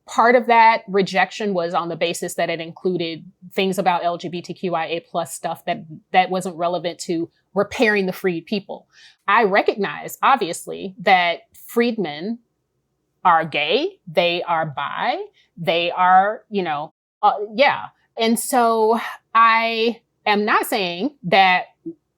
B: part of that rejection was on the basis that it included things about LGBTQIA plus stuff that wasn't relevant to repairing the freed people. I recognize, obviously, that freedmen are gay, they are bi, they are, yeah. And so I am not saying that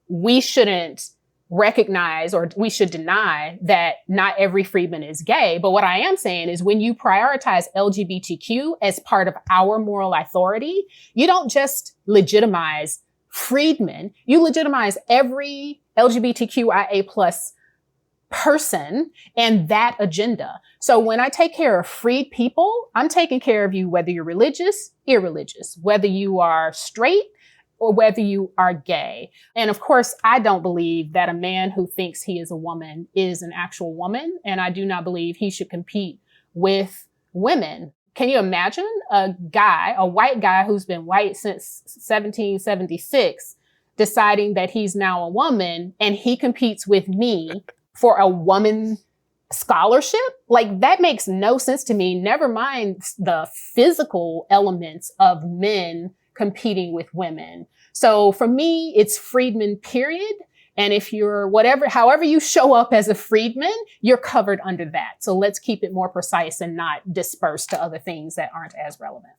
B: we shouldn't recognize or we should deny that not every freedman is gay. But what I am saying is when you prioritize LGBTQ as part of our moral authority, you don't just legitimize freedmen, you legitimize every LGBTQIA plus person and that agenda. So when I take care of freed people, I'm taking care of you whether you're religious, irreligious, whether you are straight or whether you are gay. And of course, I don't believe that a man who thinks he is a woman is an actual woman. And I do not believe he should compete with women. Can you imagine a white guy who's been white since 1776, deciding that he's now a woman and he competes with me for a woman scholarship? Like, that makes no sense to me. Never mind the physical elements of men competing with women. So for me, it's freedmen, period. And if you're however you show up as a freedman, you're covered under that. So let's keep it more precise and not disperse to other things that aren't as relevant.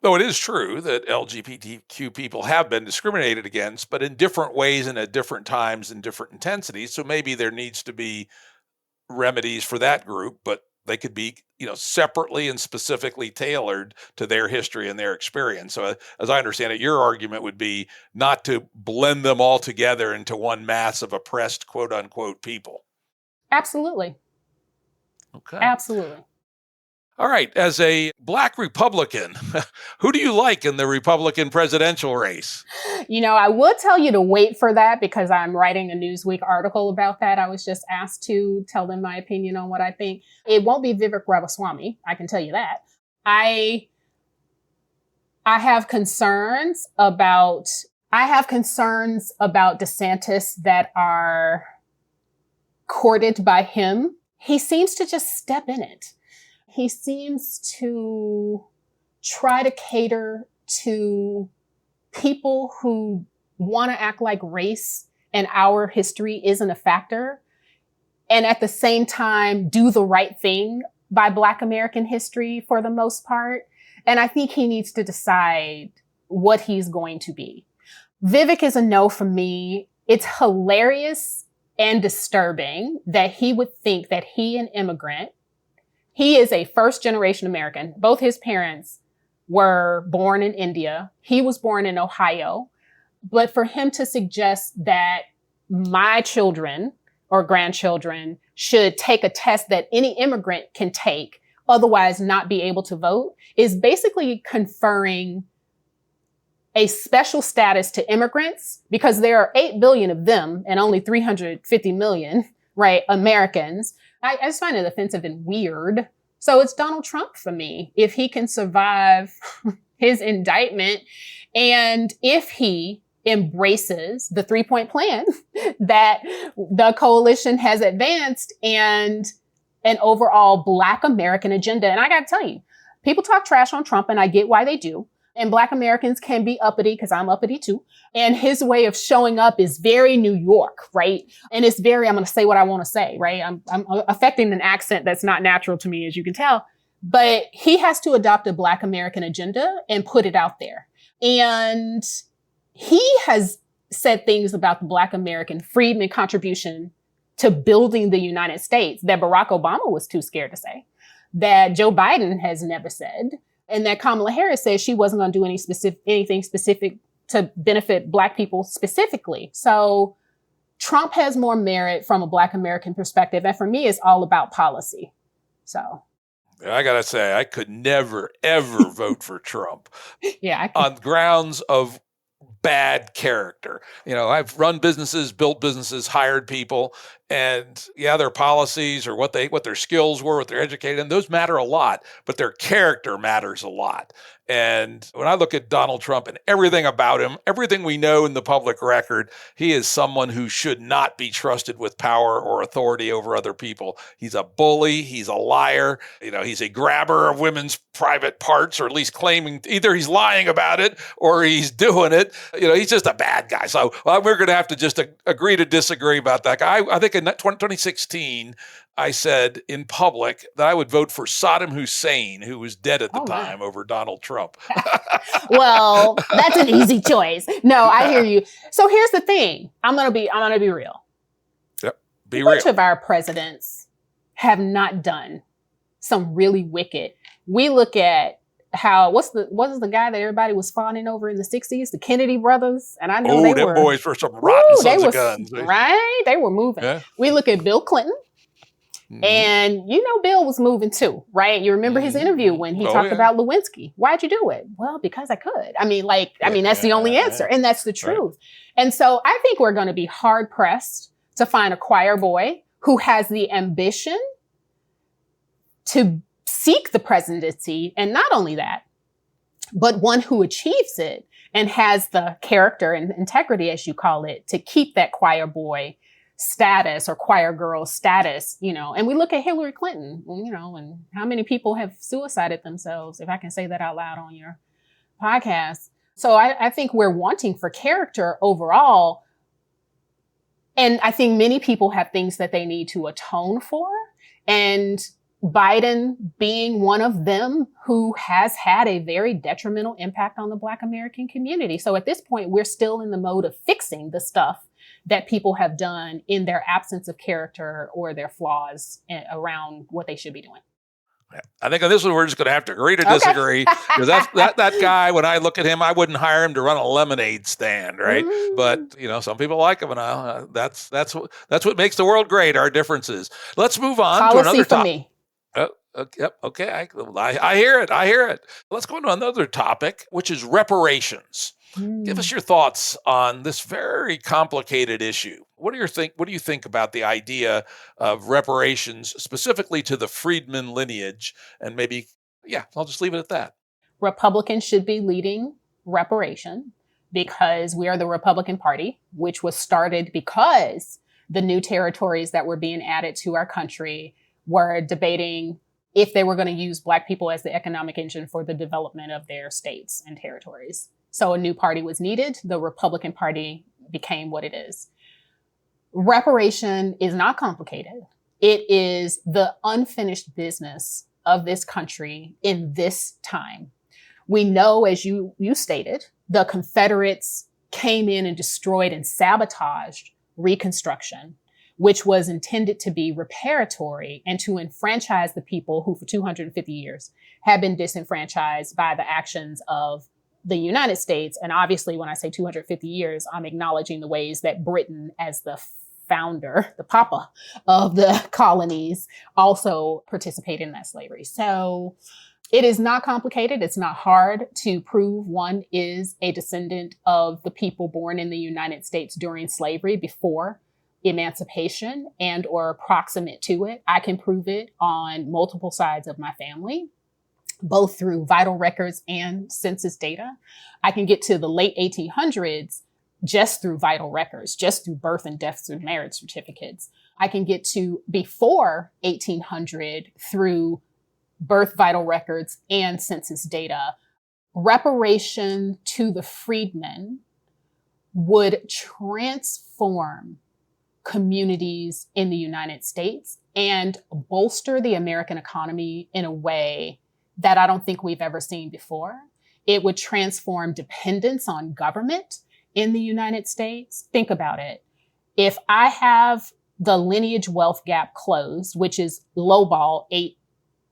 A: Though it is true that LGBTQ people have been discriminated against, but in different ways and at different times and different intensities. So maybe there needs to be remedies for that group, but they could be, separately and specifically tailored to their history and their experience. So as I understand it, your argument would be not to blend them all together into one mass of oppressed, quote unquote, people.
B: Absolutely.
A: Okay.
B: Absolutely.
A: All right. As a Black Republican, who do you like in the Republican presidential race?
B: I would tell you to wait for that because I'm writing a Newsweek article about that. I was just asked to tell them my opinion on what I think. It won't be Vivek Ramaswamy. I can tell you that. I have concerns about DeSantis that are courted by him. He seems to just step in it. He seems to try to cater to people who want to act like race and our history isn't a factor, and at the same time do the right thing by Black American history for the most part. And I think he needs to decide what he's going to be. Vivek is a no for me. It's hilarious and disturbing that he would think that he is a first-generation American. Both his parents were born in India. He was born in Ohio. But for him to suggest that my children or grandchildren should take a test that any immigrant can take, otherwise not be able to vote, is basically conferring a special status to immigrants because there are 8 billion of them and only 350 million, right, Americans. I just find it offensive and weird. So it's Donald Trump for me. If he can survive his indictment and if he embraces the 3-point plan that the coalition has advanced and an overall Black American agenda. And I got to tell you, people talk trash on Trump and I get why they do. And Black Americans can be uppity because I'm uppity too. And his way of showing up is very New York, right? And it's very, I'm going to say what I want to say, right? I'm affecting an accent that's not natural to me, as you can tell. But he has to adopt a Black American agenda and put it out there. And he has said things about the Black American freedmen contribution to building the United States that Barack Obama was too scared to say, that Joe Biden has never said, and that Kamala Harris said she wasn't going to do anything specific to benefit Black people specifically. So Trump has more merit from a Black American perspective. And for me, it's all about policy. So
A: I got to say, I could never, ever vote for Trump on grounds of bad character. I've run businesses, built businesses, hired people, and their policies or what their skills were, what they're educated in, those matter a lot, but their character matters a lot. And when I look at Donald Trump and everything about him, everything we know in the public record, he is someone who should not be trusted with power or authority over other people. He's a bully. He's a liar. He's a grabber of women's private parts, or at least claiming either he's lying about it or he's doing it. He's just a bad guy. So we're going to have to just agree to disagree about that guy. I think in 2016, I said in public that I would vote for Saddam Hussein, who was dead at the time, over Donald Trump.
B: Well, that's an easy choice. No, I hear you. So here's the thing. I'm gonna be real.
A: Yep. Be real.
B: Which of our presidents have not done some really wicked? We look at how what was the guy that everybody was fawning over in the 60s, the Kennedy brothers, and I know they were
A: boys were some rotten sons of guns.
B: Right? They were moving. Yeah. We look at Bill Clinton. And Bill was moving too, right? You remember his interview when he talked about Lewinsky. Why'd you do it? Well, because I could. That's the only answer. And that's the truth. Right. And so I think we're going to be hard pressed to find a choir boy who has the ambition to seek the presidency. And not only that, but one who achieves it and has the character and integrity, as you call it, to keep that choir boy status or choir girl status, and we look at Hillary Clinton, and how many people have suicided themselves, if I can say that out loud on your podcast. So I think we're wanting for character overall. And I think many people have things that they need to atone for. And Biden being one of them who has had a very detrimental impact on the Black American community. So at this point, we're still in the mode of fixing the stuff that people have done in their absence of character or their flaws around what they should be doing.
A: I think on this one, we're just going to have to agree to disagree. Because that guy, when I look at him, I wouldn't hire him to run a lemonade stand, right? But, some people like him, and that's what makes the world great, our differences. Let's move on to another topic. Yep. Okay. I hear it. I hear it. Let's go into another topic, which is reparations. Give us your thoughts on this very complicated issue. What do you think about the idea of reparations, specifically to the freedmen lineage? And maybe, I'll just leave it at that.
B: Republicans should be leading reparation because we are the Republican Party, which was started because the new territories that were being added to our country were debating if they were going to use Black people as the economic engine for the development of their states and territories. So a new party was needed. The Republican Party became what it is. Reparation is not complicated. It is the unfinished business of this country in this time. We know, as you stated, the Confederates came in and destroyed and sabotaged Reconstruction, which was intended to be reparatory and to enfranchise the people who for 250 years have been disenfranchised by the actions of the United States. And obviously, when I say 250 years, I'm acknowledging the ways that Britain, as the founder, the papa of the colonies, also participated in that slavery. So it is not complicated. It's not hard to prove one is a descendant of the people born in the United States during slavery before emancipation and or proximate to it. I can prove it on multiple sides of my family, both through vital records and census data. I can get to the late 1800s just through vital records, just through birth and death through marriage certificates. I can get to before 1800 through birth vital records and census data. reparation to the freedmen would transform communities in the United States and bolster the American economy in a way that I don't think we've ever seen before. It would transform dependence on government in the United States. Think about it. If I have the lineage wealth gap closed, which is lowball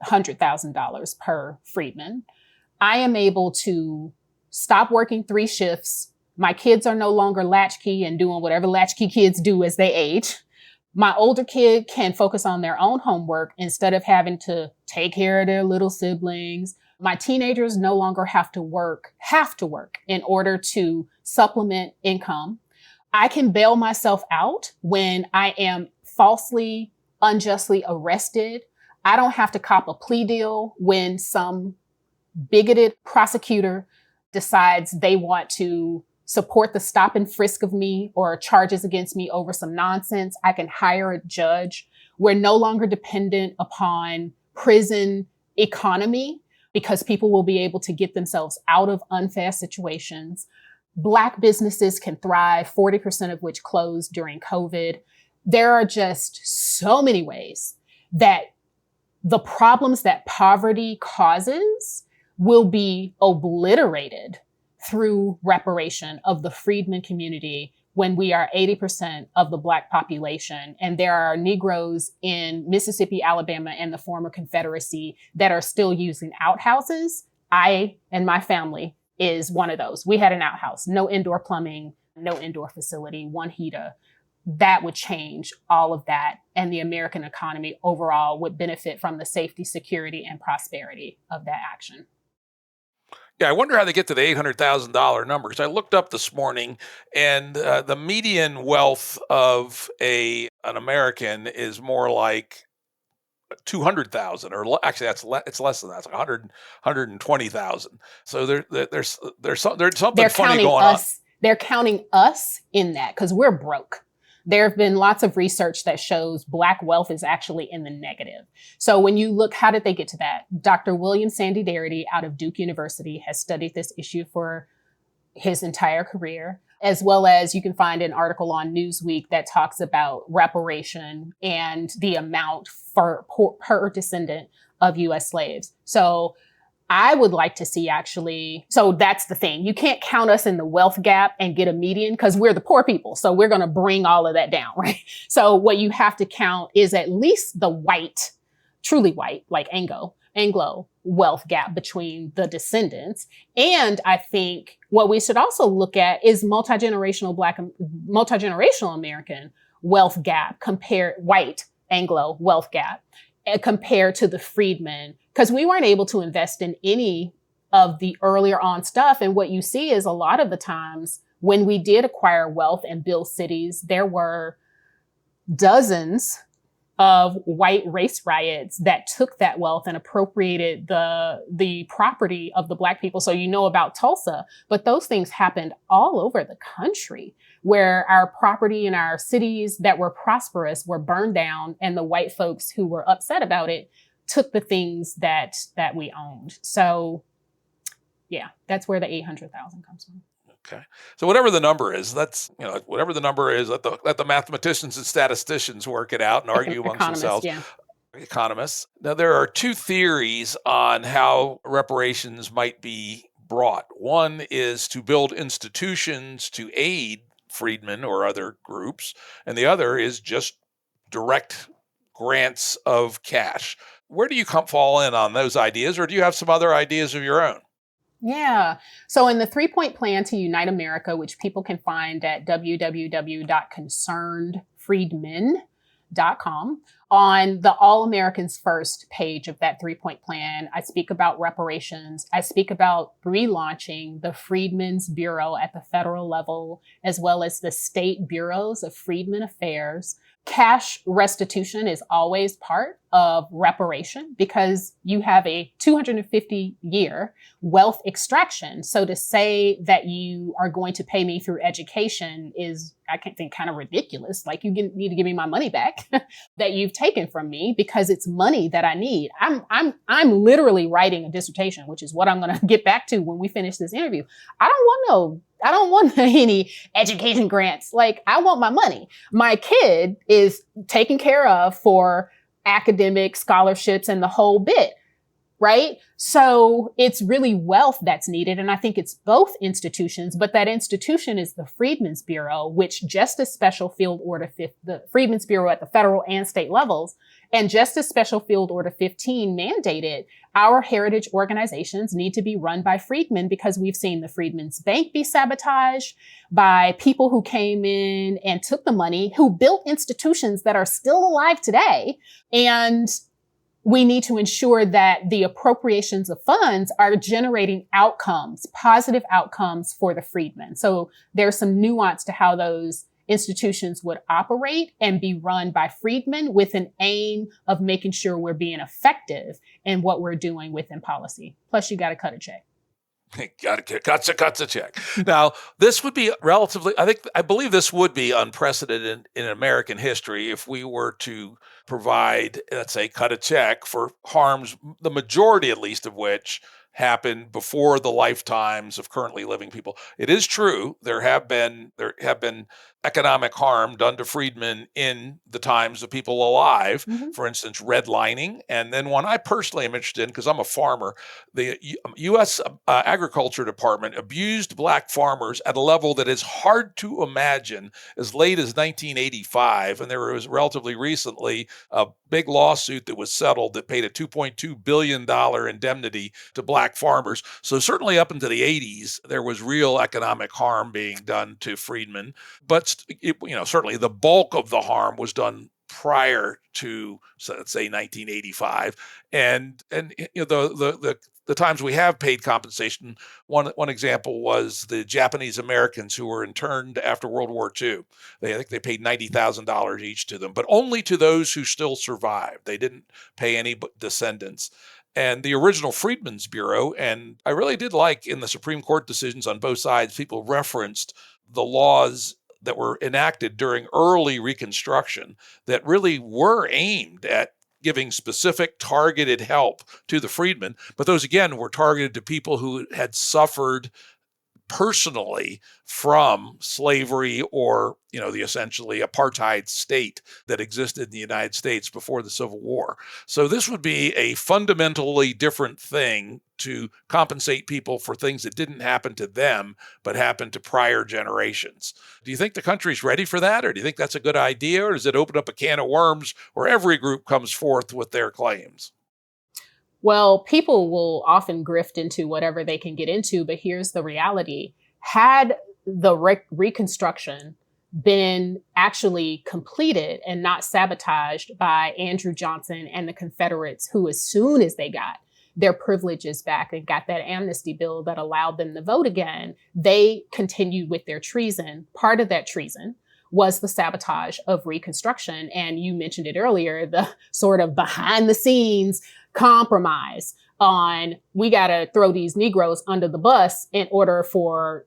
B: $800,000 per freedman, I am able to stop working 3 shifts. My kids are no longer latchkey and doing whatever latchkey kids do as they age. My older kid can focus on their own homework instead of having to take care of their little siblings. My teenagers no longer have to work in order to supplement income. I can bail myself out when I am falsely, unjustly arrested. I don't have to cop a plea deal when some bigoted prosecutor decides they want to support the stop and frisk of me or charges against me over some nonsense. I can hire a judge. We're no longer dependent upon prison economy because people will be able to get themselves out of unfair situations. Black businesses can thrive, 40% of which closed during COVID. There are just so many ways that the problems that poverty causes will be obliterated through reparation of the freedmen community when we are 80% of the Black population. And there are Negroes in Mississippi, Alabama, and the former Confederacy that are still using outhouses. I and my family is one of those. We had an outhouse, no indoor plumbing, no indoor facility, 1 heater. That would change all of that. And the American economy overall would benefit from the safety, security, and prosperity of that action.
A: Yeah, I wonder how they get to the $800,000 number, because I looked up this morning, and the median wealth of an American is more like 200,000, or actually it's less than that. It's like 120,000. So there's something funny going on.
B: They're counting us in that because we're broke. There have been lots of research that shows Black wealth is actually in the negative. So when you look, how did they get to that? Dr. William Sandy Darity out of Duke University has studied this issue for his entire career, as well as you can find an article on Newsweek that talks about reparation and the amount per descendant of U.S. slaves. So I would like to see so that's the thing. You can't count us in the wealth gap and get a median because we're the poor people. So we're going to bring all of that down, right? So what you have to count is at least the white, truly white, like Anglo wealth gap between the descendants. And I think what we should also look at is multi-generational American wealth gap white Anglo wealth gap compared to the freedmen, because we weren't able to invest in any of the earlier on stuff. And what you see is a lot of the times when we did acquire wealth and build cities, there were dozens of white race riots that took that wealth and appropriated the property of the Black people. So you know about Tulsa, but those things happened all over the country where our property in our cities that were prosperous were burned down, and the white folks who were upset about it took the things that we owned. So yeah, that's where the 800,000 comes from.
A: Okay. So whatever the number is, whatever the number is, let the mathematicians and statisticians work it out and argue amongst themselves.
B: Yeah.
A: Economists. Now, there are 2 theories on how reparations might be brought. One is to build institutions to aid freedmen or other groups, and the other is just direct grants of cash. Where do you fall in on those ideas, or do you have some other ideas of your own?
B: Yeah. So in the 3-point plan to unite America, which people can find at www.concernedfreedmen.com, on the All Americans First page of that 3-point plan, I speak about reparations. I speak about relaunching the Freedmen's Bureau at the federal level, as well as the state bureaus of Freedmen Affairs. Cash restitution is always part of reparation because you have a 250-year wealth extraction. So to say that you are going to pay me through education is, I think, kind of ridiculous. Like, you need to give me my money back that you've taken from me because it's money that I need. I'm literally writing a dissertation, which is what I'm going to get back to when we finish this interview. I don't want any education grants. Like, I want my money. My kid is taken care of for academic scholarships and the whole bit. Right? So it's really wealth that's needed. And I think it's both institutions, but that institution is the Freedmen's Bureau, which Justice Special Field Order, the Freedmen's Bureau at the federal and state levels, and Justice Special Field Order 15 mandated our heritage organizations need to be run by freedmen, because we've seen the Freedmen's Bank be sabotaged by people who came in and took the money, who built institutions that are still alive today. And we need to ensure that the appropriations of funds are generating outcomes, positive outcomes for the freedmen. So there's some nuance to how those institutions would operate and be run by freedmen with an aim of making sure we're being effective in what we're doing within policy. Plus, you got to cut a check.
A: Cuts a check. Now, this would be relatively, I believe this would be unprecedented in American history if we were to provide, let's say, cut a check for harms, the majority at least of which happened before the lifetimes of currently living people. It is true there have been economic harm done to freedmen in the times of people alive.
B: Mm-hmm.
A: For instance, redlining, and then one I personally am interested in because I'm a farmer. The U.S. Agriculture Department abused Black farmers at a level that is hard to imagine as late as 1985, and there was relatively recently a big lawsuit that was settled that paid a $2.2 billion indemnity to Black farmers. So certainly up into the 80s, there was real economic harm being done to freedmen. But certainly the bulk of the harm was done prior to, so let's say, 1985, and the times we have paid compensation. One example was the Japanese Americans who were interned after World War II. I think they paid $90,000 each to them, but only to those who still survived. They didn't pay any descendants. And the original Freedmen's Bureau, and I really did like in the Supreme Court decisions on both sides, people referenced the laws that were enacted during early Reconstruction that really were aimed at giving specific targeted help to the freedmen. But those, again, were targeted to people who had suffered personally from slavery or, the essentially apartheid state that existed in the United States before the Civil War. So this would be a fundamentally different thing to compensate people for things that didn't happen to them, but happened to prior generations. Do you think the country's ready for that? Or do you think that's a good idea? Or does it open up a can of worms where every group comes forth with their claims?
B: Well, people will often grift into whatever they can get into, but here's the reality. Had the Reconstruction been actually completed and not sabotaged by Andrew Johnson and the Confederates, who, as soon as they got their privileges back and got that amnesty bill that allowed them to vote again, they continued with their treason. Part of that treason was the sabotage of Reconstruction. And you mentioned it earlier, the sort of behind the scenes compromise on, we got to throw these Negroes under the bus in order for,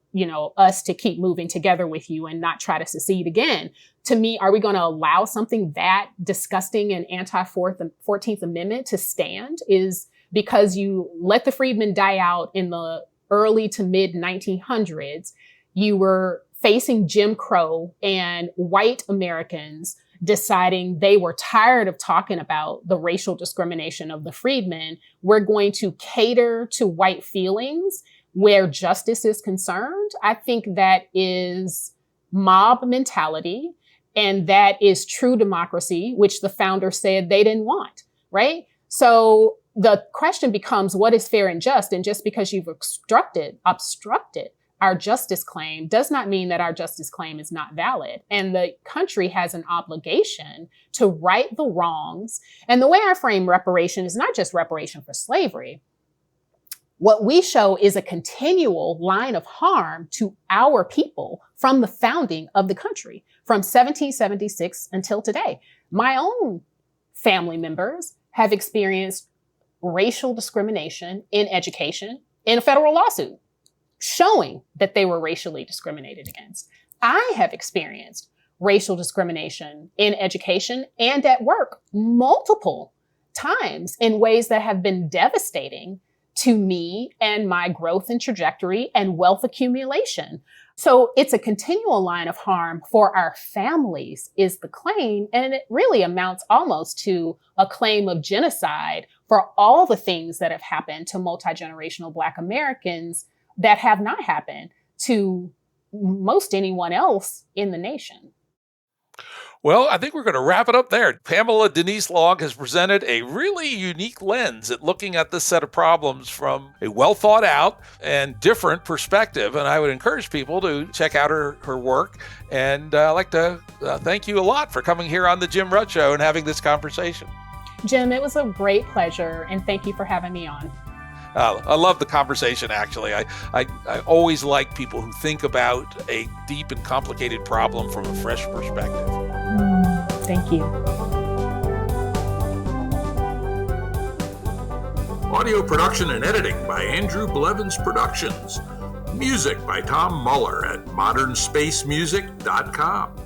B: us to keep moving together with you and not try to secede again. To me, are we going to allow something that disgusting and anti-14th Amendment to stand? Is because you let the freedmen die out in the early to mid 1900s, you were facing Jim Crow and white Americans deciding they were tired of talking about the racial discrimination of the freedmen. We're going to cater to white feelings where justice is concerned. I think that is mob mentality, and that is true democracy, which the founders said they didn't want, right? So the question becomes, what is fair and just? And just because you've obstructed our justice claim does not mean that our justice claim is not valid. And the country has an obligation to right the wrongs. And the way I frame reparation is not just reparation for slavery. What we show is a continual line of harm to our people from the founding of the country, from 1776 until today. My own family members have experienced racial discrimination in education in a federal lawsuit, showing that they were racially discriminated against. I have experienced racial discrimination in education and at work multiple times in ways that have been devastating to me and my growth and trajectory and wealth accumulation. So it's a continual line of harm for our families is the claim. And it really amounts almost to a claim of genocide for all the things that have happened to multi-generational Black Americans that have not happened to most anyone else in the nation.
A: Well, I think we're going to wrap it up there. Pamela Denise Long has presented a really unique lens at looking at this set of problems from a well thought out and different perspective. And I would encourage people to check out her work. And I'd like to thank you a lot for coming here on the Jim Rutt Show and having this conversation.
B: Jim, it was a great pleasure. And thank you for having me on.
A: I love the conversation, actually. I always like people who think about a deep and complicated problem from a fresh perspective.
B: Thank you.
A: Audio production and editing by Andrew Blevins Productions. Music by Tom Muller at modernspacemusic.com.